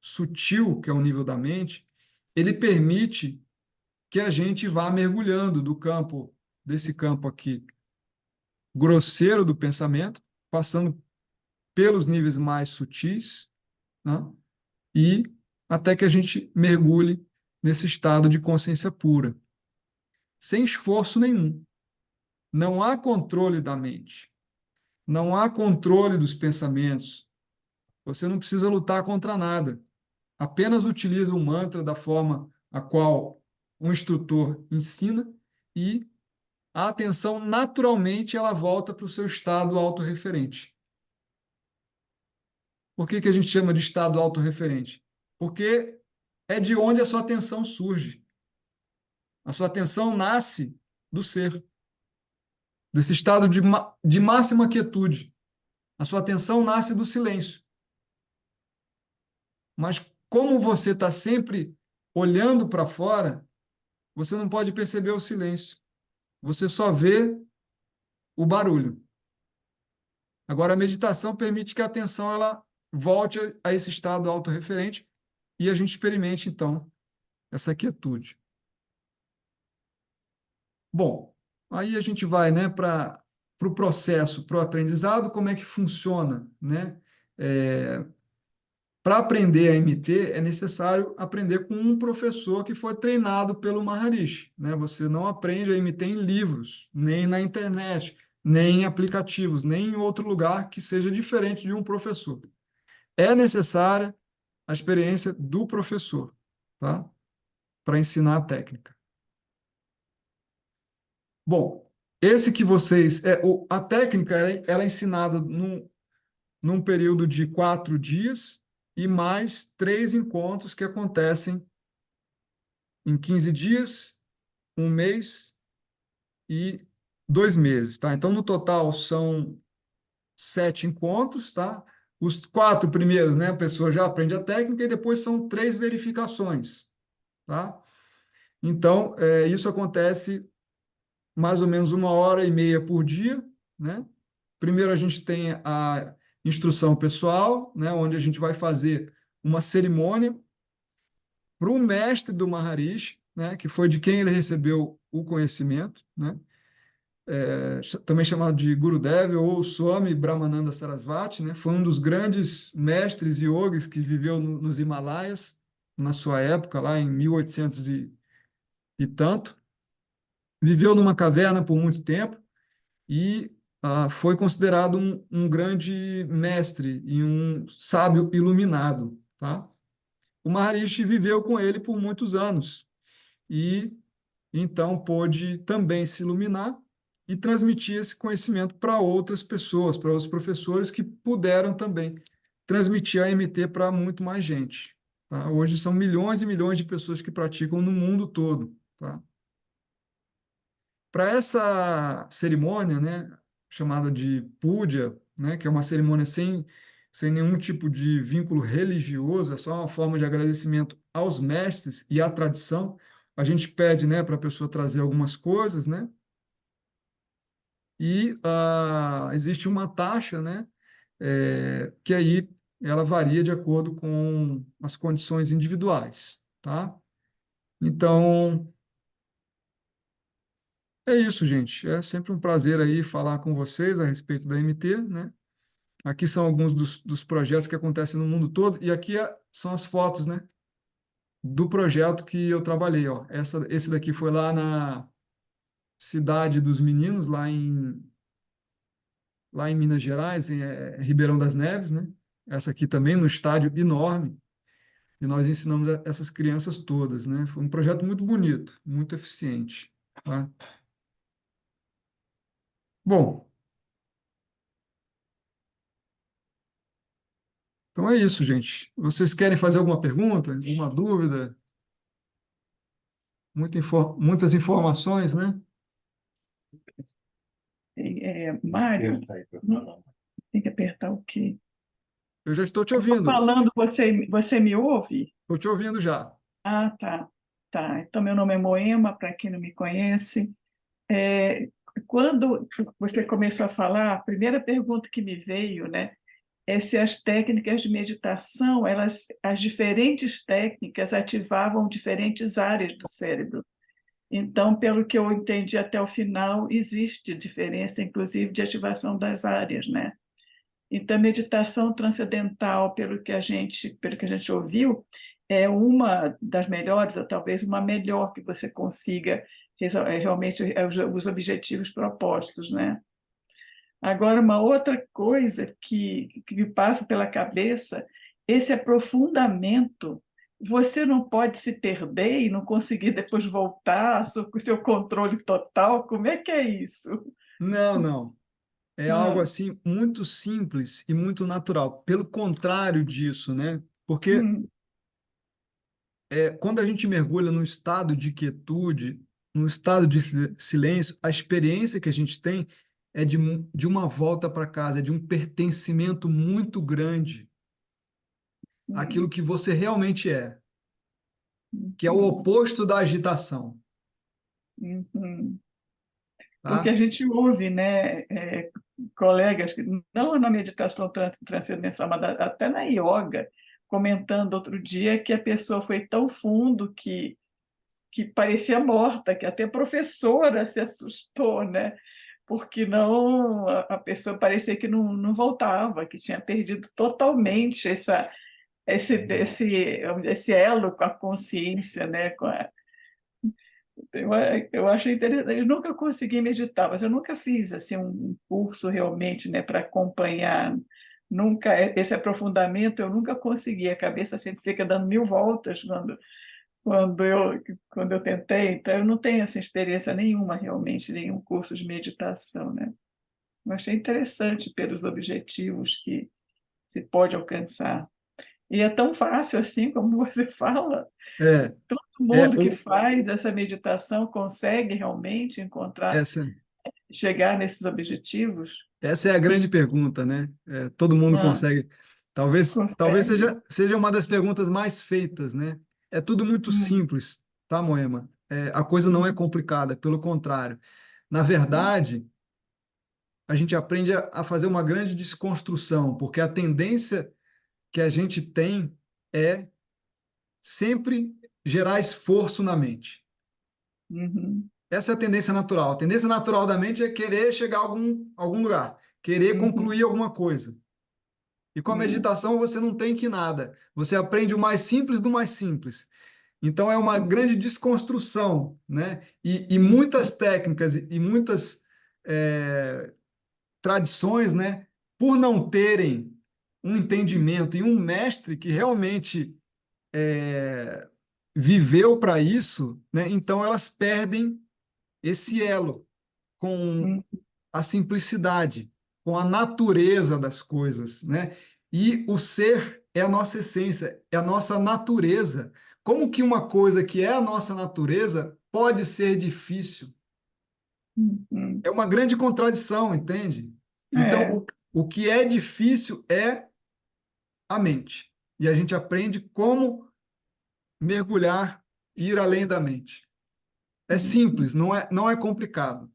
sutil, que é o nível da mente, ele permite que a gente vá mergulhando desse campo aqui, grosseiro do pensamento, passando pelos níveis mais sutis, né? E até que a gente mergulhe nesse estado de consciência pura, sem esforço nenhum. Não há controle da mente, não há controle dos pensamentos. Você não precisa lutar contra nada. Apenas utiliza o mantra da forma a qual um instrutor ensina e a atenção naturalmente ela volta para o seu estado autorreferente. Por que a gente chama de estado autorreferente? Porque é de onde a sua atenção surge. A sua atenção nasce do ser, desse estado de máxima quietude. A sua atenção nasce do silêncio. Mas como você está sempre olhando para fora, você não pode perceber o silêncio. Você só vê o barulho. Agora, a meditação permite que a atenção ela volte a esse estado autorreferente e a gente experimente, então, essa quietude. Bom, aí a gente vai, né, para o processo, para o aprendizado, como é que funciona, né? Para aprender a MT, é necessário aprender com um professor que foi treinado pelo Maharishi, né? Você não aprende a MT em livros, nem na internet, nem em aplicativos, nem em outro lugar que seja diferente de um professor. É necessária a experiência do professor, tá? Para ensinar a técnica. Bom, esse que vocês... a técnica ela é ensinada num período de 4 dias e mais 3 encontros que acontecem em 15 dias, um mês e 2 meses, tá? Então, no total, são 7 encontros, tá? Os 4 primeiros, né, a pessoa já aprende a técnica e depois são 3 verificações, tá? Então, isso acontece mais ou menos 1h30 por dia, né? Primeiro a gente tem a instrução pessoal, né, onde a gente vai fazer uma cerimônia para o mestre do Maharishi, né, que foi de quem ele recebeu o conhecimento, né? Também chamado de Gurudev ou Swami Brahmananda Sarasvati, né? Foi um dos grandes mestres yogis que viveu nos Himalaias na sua época, lá em 1800 e tanto. Viveu numa caverna por muito tempo e foi considerado um grande mestre e um sábio iluminado, tá? O Maharishi viveu com ele por muitos anos e então pôde também se iluminar e transmitir esse conhecimento para outras pessoas, para outros professores que puderam também transmitir a MT para muito mais gente. Tá? Hoje são milhões e milhões de pessoas que praticam no mundo todo. Tá? Para essa cerimônia, né, chamada de puja, né, que é uma cerimônia sem nenhum tipo de vínculo religioso, é só uma forma de agradecimento aos mestres e à tradição. A gente pede, né, para a pessoa trazer algumas coisas, né, e existe uma taxa, né, que aí ela varia de acordo com as condições individuais, tá? Então, é isso, gente. É sempre um prazer aí falar com vocês a respeito da MT, né? Aqui são alguns dos projetos que acontecem no mundo todo, e aqui são as fotos, né, do projeto que eu trabalhei, ó. Esse daqui foi lá na Cidade dos Meninos, lá em Minas Gerais, em Ribeirão das Neves, né? Essa aqui também, no estádio enorme, e nós ensinamos essas crianças todas, né? Foi um projeto muito bonito, muito eficiente, tá? Bom, então é isso, gente. Vocês querem fazer alguma pergunta, alguma dúvida? Muitas informações, né? Mário, tem que apertar o quê? Eu já estou te Estou ouvindo. falando, você me ouve? Estou te ouvindo já. Ah, tá. Tá. Então, meu nome é Moema, para quem não me conhece. É, quando você começou a falar, a primeira pergunta que me veio, né, é se as técnicas de meditação, as diferentes técnicas ativavam diferentes áreas do cérebro. Então, pelo que eu entendi até o final, existe diferença, inclusive, de ativação das áreas, né? Então, a meditação transcendental, pelo que a gente ouviu, é uma das melhores, ou talvez uma melhor que você consiga realmente os objetivos propostos, né? Agora, uma outra coisa que me passa pela cabeça, esse aprofundamento, você não pode se perder e não conseguir depois voltar com o seu controle total. Como é que é isso? Não, não. É algo Ah, assim muito simples e muito natural. Pelo contrário disso, né? Porque hum, quando a gente mergulha num estado de quietude, num estado de silêncio, a experiência que a gente tem é de uma volta para casa, é de um pertencimento muito grande àquilo hum, que você realmente é, que é o hum, oposto da agitação, hum. Porque a tá? gente ouve, né, colegas, não na meditação transcendental, mas até na yoga, comentando outro dia que a pessoa foi tão fundo que parecia morta, que até a professora se assustou, né? Porque não, a pessoa parecia que não voltava, que tinha perdido totalmente esse elo com a consciência, né? Eu, eu achei interessante. Eu nunca consegui meditar, mas eu nunca fiz assim um curso realmente, né, para acompanhar. Nunca esse aprofundamento eu nunca consegui. A cabeça sempre fica dando mil voltas quando eu tentei. Então eu não tenho essa experiência nenhuma realmente, nenhum curso de meditação, né? Eu achei interessante pelos objetivos que se pode alcançar. E é tão fácil assim como você fala. É, Todo é mundo que o, faz essa meditação consegue realmente encontrar essa, chegar nesses objetivos? Essa é a E grande pergunta, né? Todo mundo ah, consegue. Talvez consegue? seja uma das perguntas mais feitas, né? É tudo muito Hum, simples, tá, Moema? A coisa não é hum, complicada, pelo contrário. Na verdade, a gente aprende a fazer uma grande desconstrução, porque a tendência que a gente tem é sempre gerar esforço na mente. uhum, Essa é a tendência natural. A tendência natural da mente é querer chegar a algum lugar, querer uhum, concluir alguma coisa. E com a uhum, meditação você não tem que nada. Você aprende o mais simples do mais simples. Então é uma grande desconstrução, né? E uhum, muitas técnicas e muitas é, tradições, né? Por não terem um entendimento e um mestre que realmente viveu para isso, né? Então elas perdem esse elo com uhum, a simplicidade, com a natureza das coisas, né? E o ser é a nossa essência, é a nossa natureza. Como que uma coisa que é a nossa natureza pode ser difícil? uhum. É uma grande contradição, entende? É, Então, o que é difícil é a mente. E a gente aprende como mergulhar, ir além da mente. É uhum, simples, não é complicado,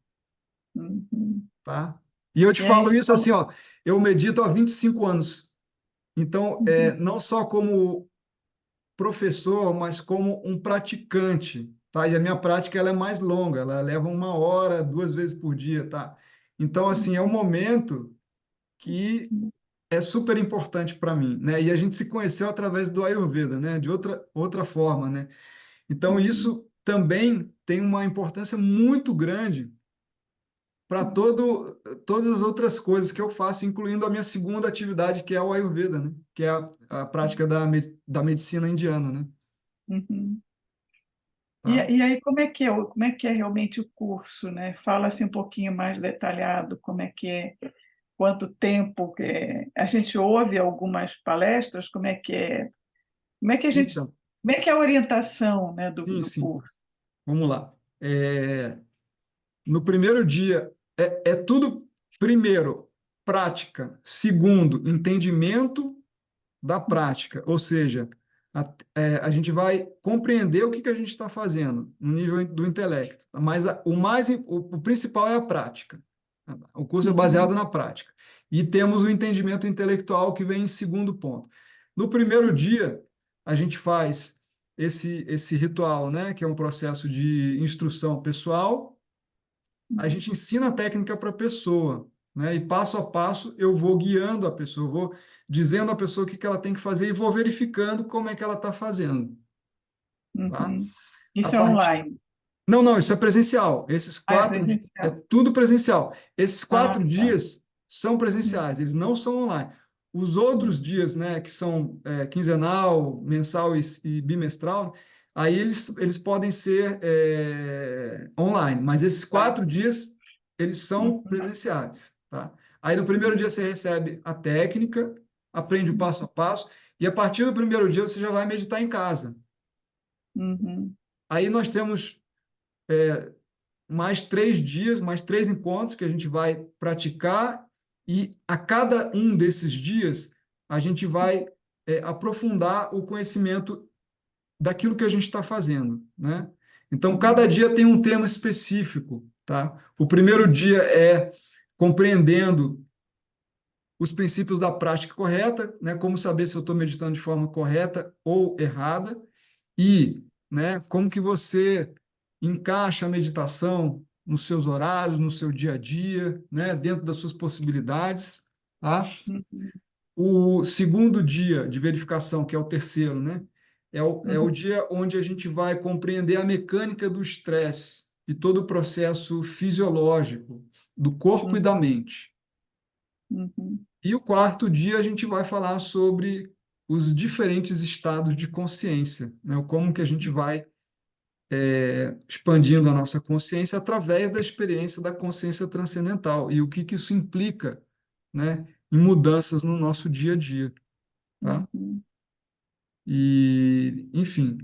uhum. tá? E eu te E aí, falo isso assim, ó, eu medito há 25 anos. Então, uhum, não só como professor, mas como um praticante, tá? E a minha prática ela é mais longa, ela leva 1 hora, 2 vezes por dia, tá? Então, assim, é um momento que é super importante para mim, né? E a gente se conheceu através do Ayurveda, né? De outra forma, né? Então, uhum, isso também tem uma importância muito grande para todas as outras coisas que eu faço, incluindo a minha segunda atividade, que é o Ayurveda, né? Que é a prática da medicina indiana, né? uhum. Tá? E aí, como é que é realmente o curso, né? Fala assim um pouquinho mais detalhado, como é que é, quanto tempo que é. A gente ouve algumas palestras, como é que a gente, Então, como é que é a orientação, né, sim, do sim. curso? Vamos lá. No primeiro dia, é tudo, primeiro, prática. Segundo, entendimento da prática. Ou seja, a gente vai compreender o que que a gente está fazendo no nível do intelecto. Mas o principal é a prática. O curso é Uhum, baseado na prática. E temos o entendimento intelectual que vem em segundo ponto. No primeiro dia, a gente faz esse ritual, né, que é um processo de instrução pessoal. A gente ensina a técnica para a pessoa, né? E passo a passo eu vou guiando a pessoa, vou dizendo à pessoa o que que ela tem que fazer e vou verificando como é que ela está fazendo, tá? uhum. A Isso é parte... online. Não, não, isso é presencial. Ah, é É presencial. tudo presencial. Esses Ah, quatro tá. dias são presenciais, eles não são online. Os outros dias, né, que são quinzenal, mensal e bimestral, aí eles podem ser online, mas esses Vai. 4 dias, eles são presenciais, tá? Aí no primeiro dia você recebe a técnica, aprende o passo a passo, e a partir do primeiro dia você já vai meditar em casa. Uhum, Aí nós temos mais 3 dias, mais 3 encontros que a gente vai praticar, e a cada um desses dias a gente vai aprofundar o conhecimento daquilo que a gente está fazendo, né? Então, cada uhum, dia tem um tema específico, tá? O primeiro dia é compreendendo os princípios da prática correta, né? Como saber se eu estou meditando de forma correta ou errada, e, né, como que você encaixa a meditação nos seus horários, no seu dia a dia, né, dentro das suas possibilidades, tá? uhum, O segundo dia de verificação, que é o terceiro, né, é o uhum, dia onde a gente vai compreender a mecânica do estresse e todo o processo fisiológico do corpo e uhum, da mente. uhum, E o quarto dia a gente vai falar sobre os diferentes estados de consciência, né? Como que a gente vai expandindo a nossa consciência através da experiência da consciência transcendental e o que que isso implica, né, em mudanças no nosso dia a dia, tá? uhum, E, enfim,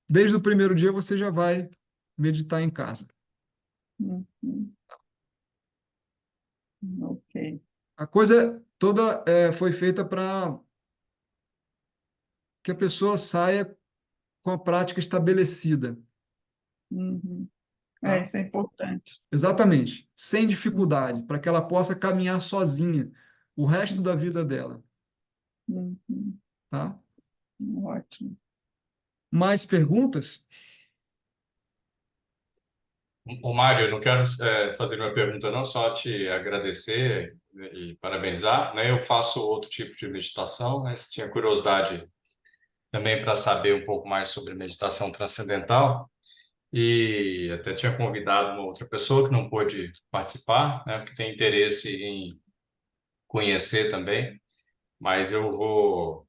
desde o primeiro dia você já vai meditar em casa. uhum. Ok. A coisa toda foi feita para que a pessoa saia com a prática estabelecida, Uhum. tá? Isso é importante. Exatamente, sem Uhum. dificuldade, para que ela possa caminhar sozinha o resto da vida dela, Uhum. tá? Ótimo. Mais perguntas? Ô, Mário, eu não quero fazer uma pergunta, não, só te agradecer e parabenizar, né? Eu faço outro tipo de meditação, mas tinha curiosidade também para saber um pouco mais sobre meditação transcendental e até tinha convidado uma outra pessoa que não pôde participar, né? Que tem interesse em conhecer também, mas eu vou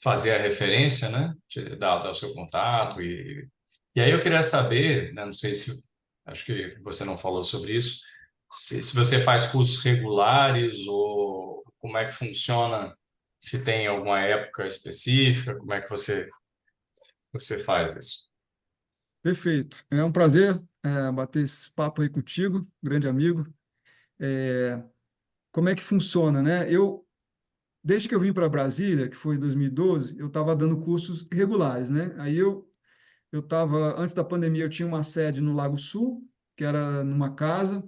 fazer a referência, né? Dar o seu contato e aí eu queria saber, né, não sei se acho que você não falou sobre isso, se você faz cursos regulares ou como é que funciona, se tem alguma época específica, como é que você faz isso? Perfeito. É um prazer bater esse papo aí contigo, grande amigo. Como é que funciona, né? Desde que eu vim para Brasília, que foi em 2012, eu estava dando cursos regulares, né? Aí eu estava, antes da pandemia, eu tinha uma sede no Lago Sul, que era numa casa,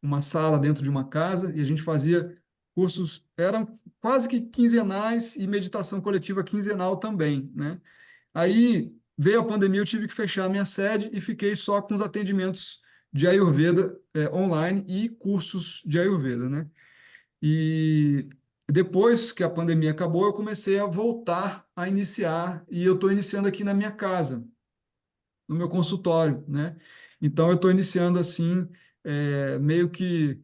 uma sala dentro de uma casa, e a gente fazia cursos, eram quase que quinzenais e meditação coletiva quinzenal também, né? Aí veio a pandemia, eu tive que fechar a minha sede e fiquei só com os atendimentos de Ayurveda online e cursos de Ayurveda, né? E depois que a pandemia acabou, eu comecei a voltar a iniciar, e eu estou iniciando aqui na minha casa, no meu consultório, né? Então, eu estou iniciando assim, meio que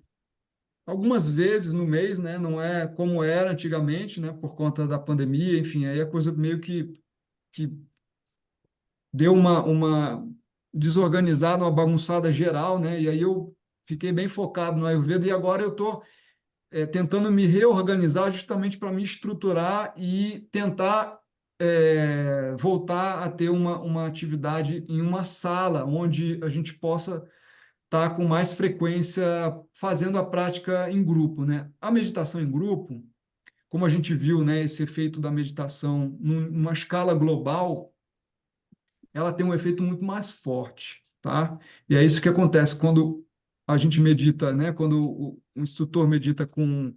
algumas vezes no mês, né? Não é como era antigamente, né? Por conta da pandemia, enfim, aí a coisa meio que deu uma desorganizada, uma bagunçada geral, né? E aí eu fiquei bem focado no Ayurveda, e agora eu estou tentando me reorganizar justamente para me estruturar e tentar voltar a ter uma atividade em uma sala onde a gente possa estar com mais frequência fazendo a prática em grupo, né? A meditação em grupo, como a gente viu, né, esse efeito da meditação numa escala global, ela tem um efeito muito mais forte, tá? E é isso que acontece quando a gente medita, né? Quando o instrutor medita com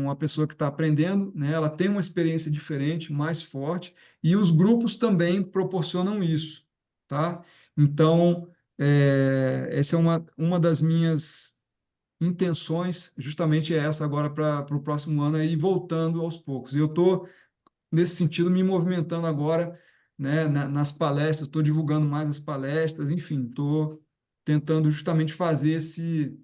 a pessoa que está aprendendo, né? Ela tem uma experiência diferente, mais forte, e os grupos também proporcionam isso, tá? Então, essa é uma das minhas intenções, justamente é essa agora para o próximo ano, é ir voltando aos poucos. E eu estou, nesse sentido, me movimentando agora, né, nas palestras, estou divulgando mais as palestras, enfim, estou tentando justamente fazer esse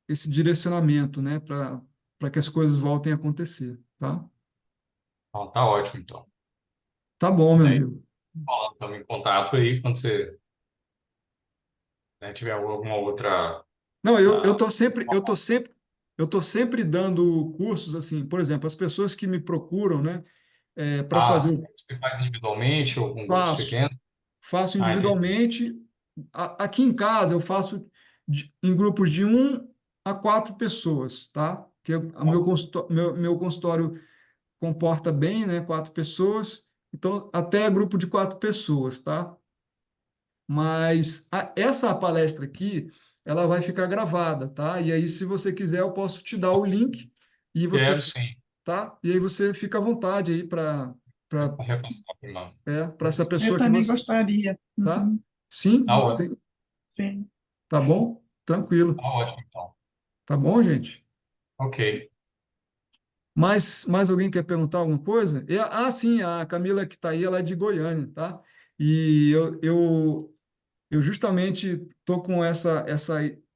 esse direcionamento, né, para que as coisas voltem a acontecer, tá? Então, tá ótimo, então. Tá bom, meu Né? amigo. Ó, estamos em contato aí quando você, né, tiver alguma outra... Não, ah, eu tô sempre dando cursos assim, por exemplo, as pessoas que me procuram, né, para fazer, você faz individualmente ou com grupos faço, pequenos? faço Ah, entendi. individualmente. Aqui em casa eu faço em grupos de 1 a 4 pessoas, tá? Que o meu consultório comporta bem, né, 4 pessoas, então até grupo de 4 pessoas, tá? Mas essa palestra aqui, ela vai ficar gravada, tá? E aí, se você quiser, eu posso te dar o link e você, Quero sim. tá? E aí você fica à vontade aí para Vou repassar para irmão. para essa Eu pessoa que também você, gostaria. tá? Uhum. Tá Sim, ótimo. sim, Sim. tá bom? Tranquilo. Tá ótimo, então. Tá bom, gente? Ok. Mais alguém quer perguntar alguma coisa? Sim, a Camila que está aí, ela é de Goiânia, tá? E eu justamente estou com essa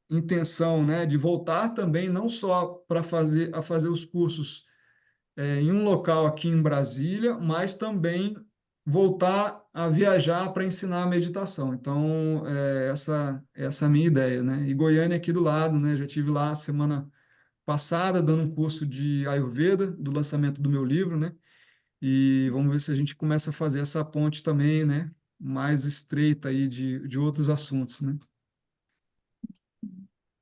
intenção, né, de voltar também, não só para fazer os cursos em um local aqui em Brasília, mas também voltar a viajar para ensinar a meditação. Então, essa é a minha ideia, né? E Goiânia é aqui do lado, né? Já tive lá semana passada dando um curso de Ayurveda, do lançamento do meu livro, né? E vamos ver se a gente começa a fazer essa ponte também, né? mais estreita aí de outros assuntos, né?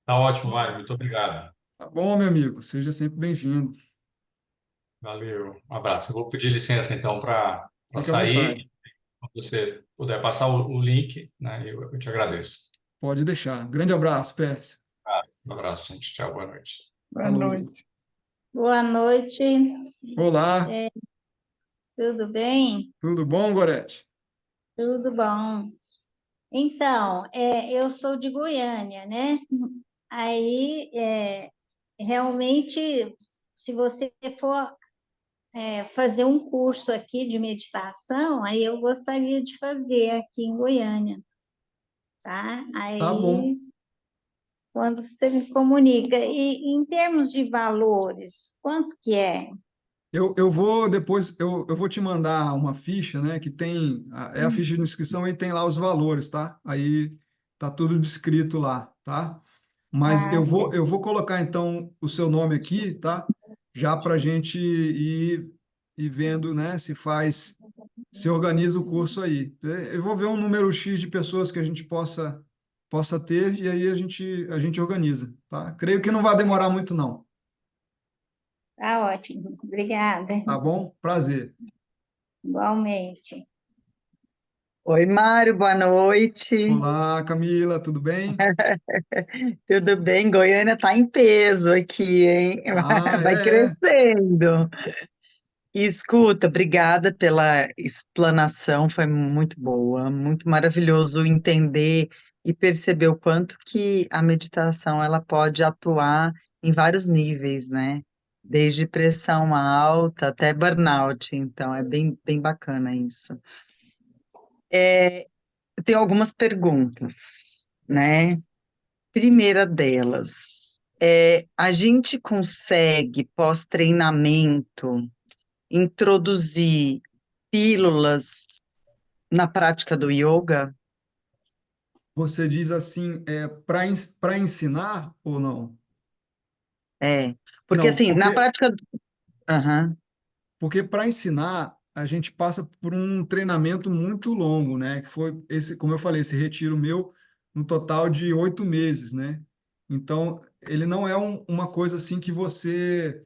Tá ótimo, Mário. Muito obrigado. Tá bom, meu amigo, seja sempre bem-vindo. Valeu. Um abraço. Eu vou pedir licença, então, para Fique à sair. vontade, Se você puder passar o link, né, eu te agradeço. pode deixar. Grande abraço, Pérez. Um abraço, gente. Tchau, boa noite. Boa Falou. noite. Boa noite, Olá, tudo bem? tudo bom, Gorete? Tudo bom. Então, eu sou de Goiânia, né? Aí, realmente, se você for fazer um curso aqui de meditação, aí eu gostaria de fazer aqui em Goiânia, tá? Tá bom. Aí, quando você me comunica, e em termos de valores, quanto que é? Eu vou depois, eu vou te mandar uma ficha, né, que tem, é a ficha de inscrição e tem lá os valores, tá? Aí tá tudo descrito lá, tá? Mas Ah, eu vou colocar então o seu nome aqui, tá? Já para a gente ir vendo, né, se organiza o curso aí. Eu vou ver um número X de pessoas que a gente possa ter e aí a gente organiza, tá? Creio que não vai demorar muito não, tá ótimo. Obrigada. tá bom? Prazer. Igualmente. Oi, Mário, boa noite. Olá, Camila, tudo bem? Tudo bem? Goiânia está em peso aqui, hein? Ah, Vai crescendo. E escuta, obrigada pela explanação, foi muito boa, muito maravilhoso entender e perceber o quanto que a meditação ela pode atuar em vários níveis, né? Desde pressão alta até burnout, então é bem bacana isso. Eu tenho algumas perguntas, né? Primeira delas, a gente consegue, pós-treinamento, introduzir pílulas na prática do yoga? você diz assim, para ensinar ou não? É, porque Não, assim, na prática. Aham, porque para ensinar a gente passa por um treinamento muito longo, né? Que foi esse, como eu falei, esse retiro meu, um total de 8 meses, né? Então, ele não é uma coisa assim que você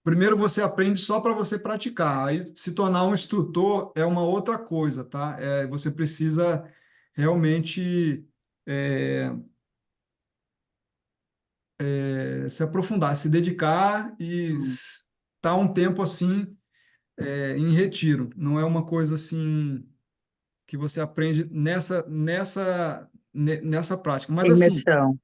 primeiro você aprende só para você praticar. Aí se tornar um instrutor é uma outra coisa, tá? Você precisa realmente se aprofundar, se dedicar e estar um tempo assim em retiro. Não é uma coisa assim que você aprende nessa prática. Mas assim, imersão.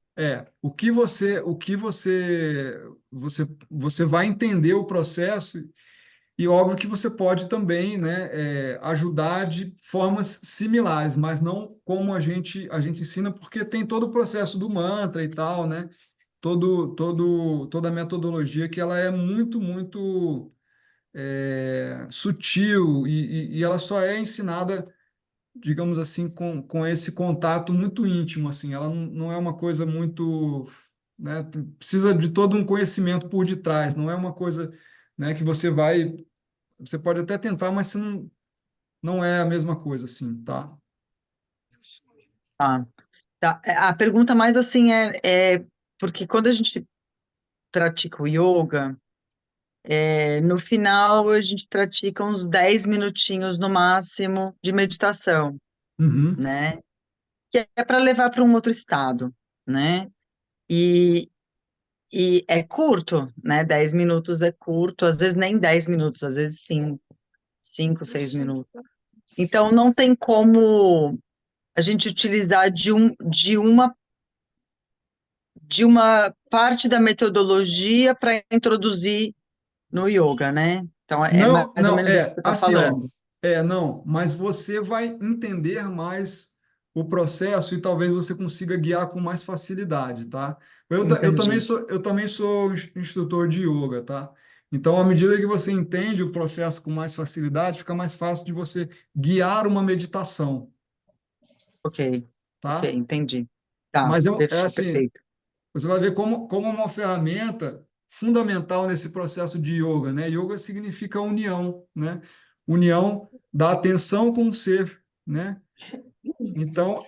você vai entender o processo e óbvio que você pode também, né, ajudar de formas similares, mas não como a gente ensina, porque tem todo o processo do mantra e tal, né? Toda a metodologia que ela é muito, muito sutil e ela só é ensinada, digamos assim, com esse contato muito íntimo, assim. Ela não é uma coisa muito, né? Precisa de todo um conhecimento por detrás. Não é uma coisa, né, que você pode até tentar, mas você não é a mesma coisa, assim, tá? Tá, tá. A pergunta mais assim porque quando a gente pratica o yoga, no final a gente pratica uns 10 minutinhos no máximo de meditação, Uhum. né? Que é para levar para um outro estado, né? E, e é curto, né? 10 minutos é curto, às vezes nem 10 minutos, às vezes 5, 6 minutos. Então, não tem como a gente utilizar de uma parte da metodologia para introduzir no yoga, né? Então, é Não, mais ou não, menos isso que você está assim, ó, falando. não, mas você vai entender mais o processo e talvez você consiga guiar com mais facilidade, tá? Eu também Entendi. sou instrutor de yoga, tá? Então, à medida que você entende o processo com mais facilidade, fica mais fácil de você guiar uma meditação, Ok, ok, tá? entendi. Tá, Mas é assim, perfeito. você vai ver como uma ferramenta fundamental nesse processo de yoga, né? Yoga significa união, né? União da atenção com o ser, né? Então,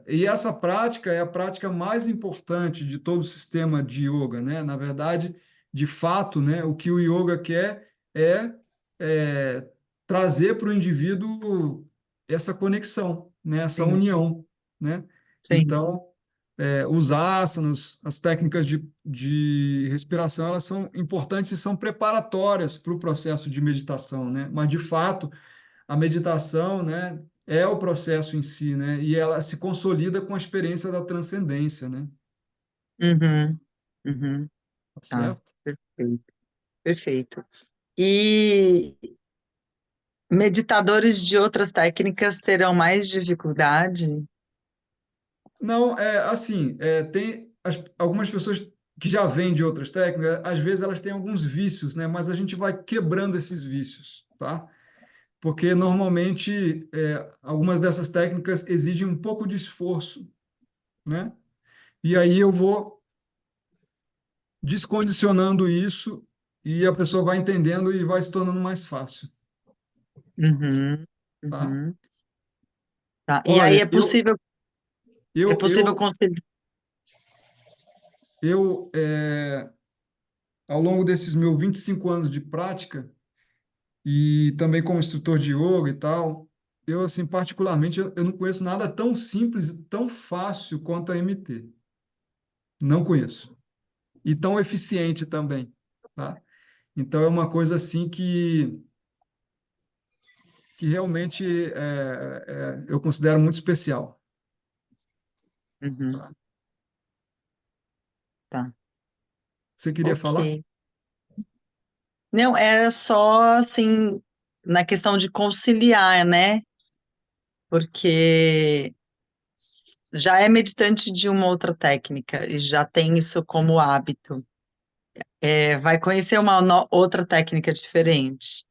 e essa prática é a prática mais importante de todo o sistema de yoga, né? Na verdade, de fato, né, o que o yoga quer é trazer para o indivíduo essa conexão, né? Essa Sim, união, né? sim. Então, os asanas, as técnicas de respiração, elas são importantes e são preparatórias para o processo de meditação, né? Mas, de fato, a meditação, né, é o processo em si, né? E ela se consolida com a experiência da transcendência, né? Uhum, uhum, Tá tá, certo? perfeito, perfeito. E meditadores de outras técnicas terão mais dificuldade? Não, assim, tem algumas pessoas que já vêm de outras técnicas, às vezes elas têm alguns vícios, né? Mas a gente vai quebrando esses vícios, tá? Porque normalmente algumas dessas técnicas exigem um pouco de esforço, né? E aí eu vou descondicionando isso e a pessoa vai entendendo e vai se tornando mais fácil, Uhum, tá? uhum, tá. E aí Olha, é eu, possível eu, conciliar. eu ao longo desses meus 25 anos de prática e também como instrutor de yoga e tal, eu, assim, particularmente, eu não conheço nada tão simples e tão fácil quanto a MT. Não conheço. E tão eficiente também, tá? Então, é uma coisa, assim, que realmente eu considero muito especial, Uhum, tá? tá, Você queria falar? ok. Não, era só assim, na questão de conciliar, né? Porque já é meditante de uma outra técnica e já tem isso como hábito. Vai conhecer uma outra técnica diferente.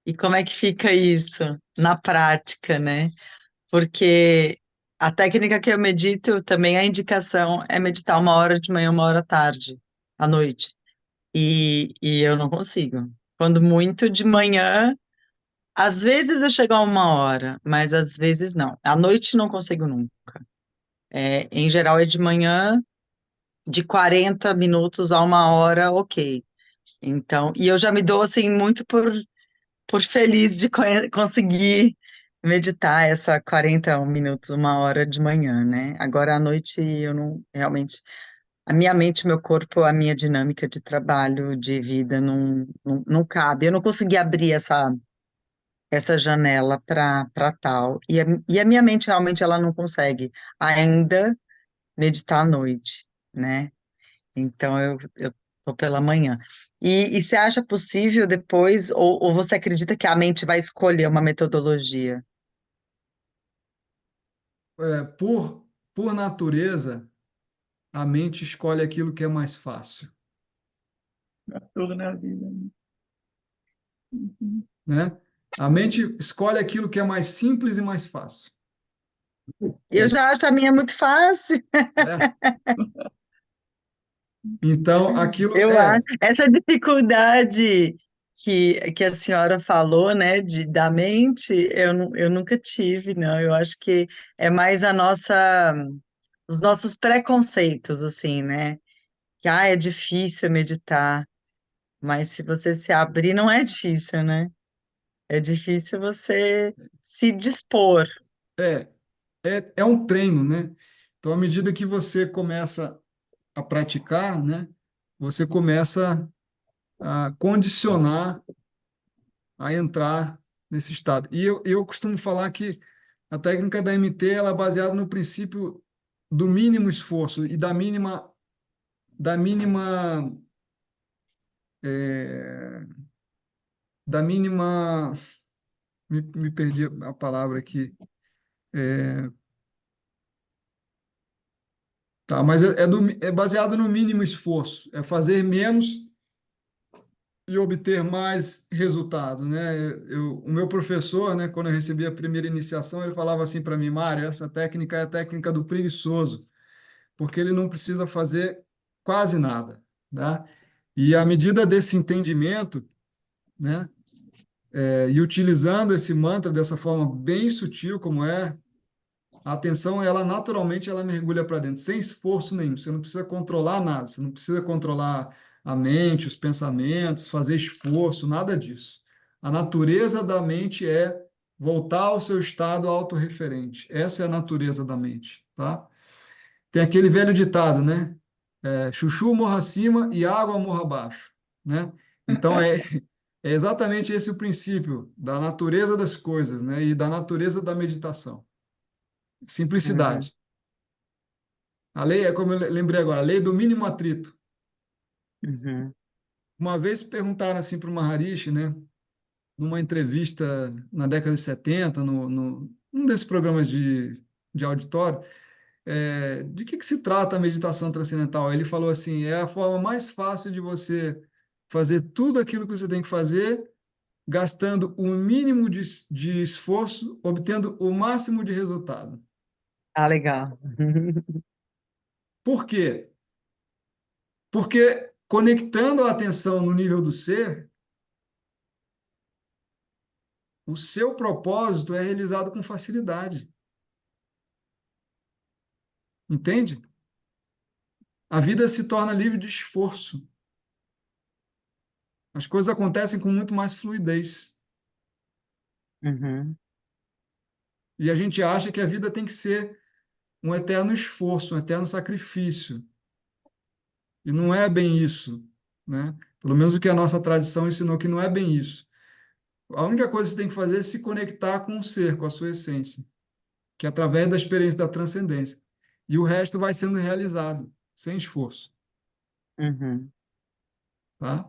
E como é que fica isso na prática, né? Porque a técnica que eu medito, também a indicação é meditar 1 hora de manhã, 1 hora à tarde, à noite. E eu não consigo. Quando muito de manhã, às vezes eu chego a 1 hora, mas às vezes não. À noite não consigo nunca. Em geral é de manhã, de 40 minutos a 1 hora, ok. Então, e eu já me dou assim muito por feliz de conseguir meditar essa 40 minutos, 1 hora de manhã, né? Agora à noite eu não realmente a minha mente, meu corpo, a minha dinâmica de trabalho, de vida não cabe. Eu não consegui abrir essa janela para tal. E a minha mente realmente ela não consegue ainda meditar à noite, né? Então eu tô pela manhã. E você acha possível depois, ou você acredita que a mente vai escolher uma metodologia? Por natureza, a mente escolhe aquilo que é mais fácil, Para tudo na vida, né? Uhum. né? A mente escolhe aquilo que é mais simples e mais fácil, Eu já acho a minha muito fácil. né? Então, aquilo Eu acho. Essa dificuldade que a senhora falou, né, da mente, eu nunca tive, não. Eu acho que é mais os nossos preconceitos, assim, né? Que, é difícil meditar, mas se você se abrir, não é difícil, né? É difícil você se dispor. é, é um treino, né? Então, à medida que você começa a praticar, né, você começa a condicionar a entrar nesse estado. E eu costumo falar que a técnica da MT ela é baseada no princípio do mínimo esforço e da mínima, é, da mínima, me perdi a palavra aqui, tá? Mas é baseado no mínimo esforço, é fazer menos e obter mais resultado, né? O meu professor, né, quando eu recebi a primeira iniciação, ele falava assim para mim, Mário, essa técnica é a técnica do preguiçoso, porque ele não precisa fazer quase nada, tá? E à medida desse entendimento, né, e utilizando esse mantra dessa forma bem sutil como é, a atenção, ela naturalmente ela mergulha para dentro, sem esforço nenhum. Você não precisa controlar nada, você não precisa controlar a mente, os pensamentos, fazer esforço, nada disso. A natureza da mente é voltar ao seu estado autorreferente. Essa é a natureza da mente, tá? Tem aquele velho ditado, né? Chuchu morra acima e água morra abaixo, né? Então é exatamente esse o princípio da natureza das coisas, né? E da natureza da meditação. Uhum, Simplicidade. A lei é como eu lembrei agora, a lei do mínimo atrito. uhum. Uma vez perguntaram assim para o Maharishi, né? Numa entrevista na década de 70, num desses programas de auditório, de que se trata a meditação transcendental? Ele falou assim: é a forma mais fácil de você fazer tudo aquilo que você tem que fazer, gastando o mínimo de esforço, obtendo o máximo de resultado. Ah, legal. Por quê? Porque conectando a atenção no nível do ser, o seu propósito é realizado com facilidade. Entende? A vida se torna livre de esforço. As coisas acontecem com muito mais fluidez. Uhum, E a gente acha que a vida tem que ser um eterno esforço, um eterno sacrifício. E não é bem isso, né? Pelo menos o que a nossa tradição ensinou que não é bem isso. A única coisa que você tem que fazer é se conectar com o ser, com a sua essência, que é através da experiência da transcendência. E o resto vai sendo realizado, sem esforço, uhum. tá?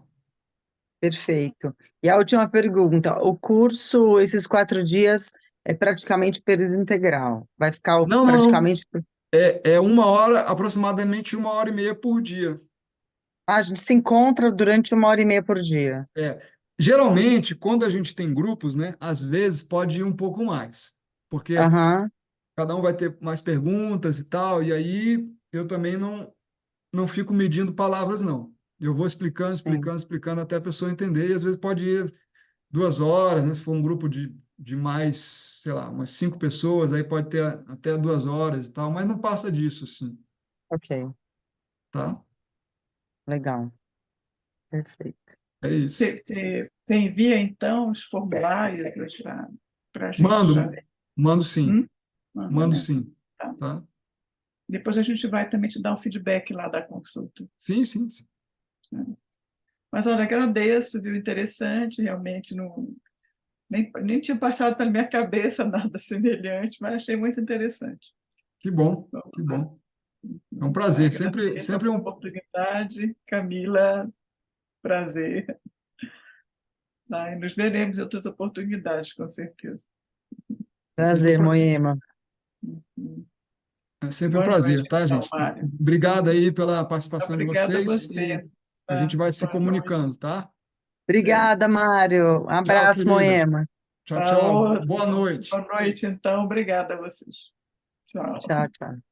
Perfeito. E a última pergunta: o curso, esses 4 dias, é praticamente período integral. Vai ficar Não, não, não. praticamente. É 1 hora, aproximadamente 1 hora e meia por dia. Ah, a gente se encontra durante 1 hora e meia por dia. Geralmente, quando a gente tem grupos, né, às vezes pode ir um pouco mais, porque Aham, cada um vai ter mais perguntas e tal, e aí eu também não fico medindo palavras, não. Eu vou explicando, sim. explicando, explicando até a pessoa entender, e às vezes pode ir 2 horas, né, se for um grupo de mais, sei lá, umas 5 pessoas, aí pode ter até 2 horas e tal, mas não passa disso, assim, Ok, tá? legal. Perfeito. É isso. Você envia, então, os formulários para a gente já. Mando, mando sim, Manda, mando né? sim, Tá. tá? Depois a gente vai também te dar um feedback lá da consulta, Sim, sim, sim. né? Mas olha, agradeço, viu? Interessante, realmente não, nem tinha passado pela minha cabeça nada semelhante, mas achei muito interessante. Que bom, Vamos que lá. bom. É um prazer, sempre, Agradeço a sempre um. oportunidade, Camila, prazer. Tá? E nos veremos em outras oportunidades, com certeza. É sempre um, Prazer, Moema. é sempre um Boa prazer, noite, tá, então, gente? Mário. Obrigado aí pela participação de Obrigada a vocês você. e a gente Tá? vai se Boa noite. comunicando, tá? Certo. Obrigada, Mário. Tchau, Abraço, querida. Moema. Tchau, Tá tchau. Boa outro. noite. Boa noite, então. Obrigada a vocês. Tchau. Tchau, tchau.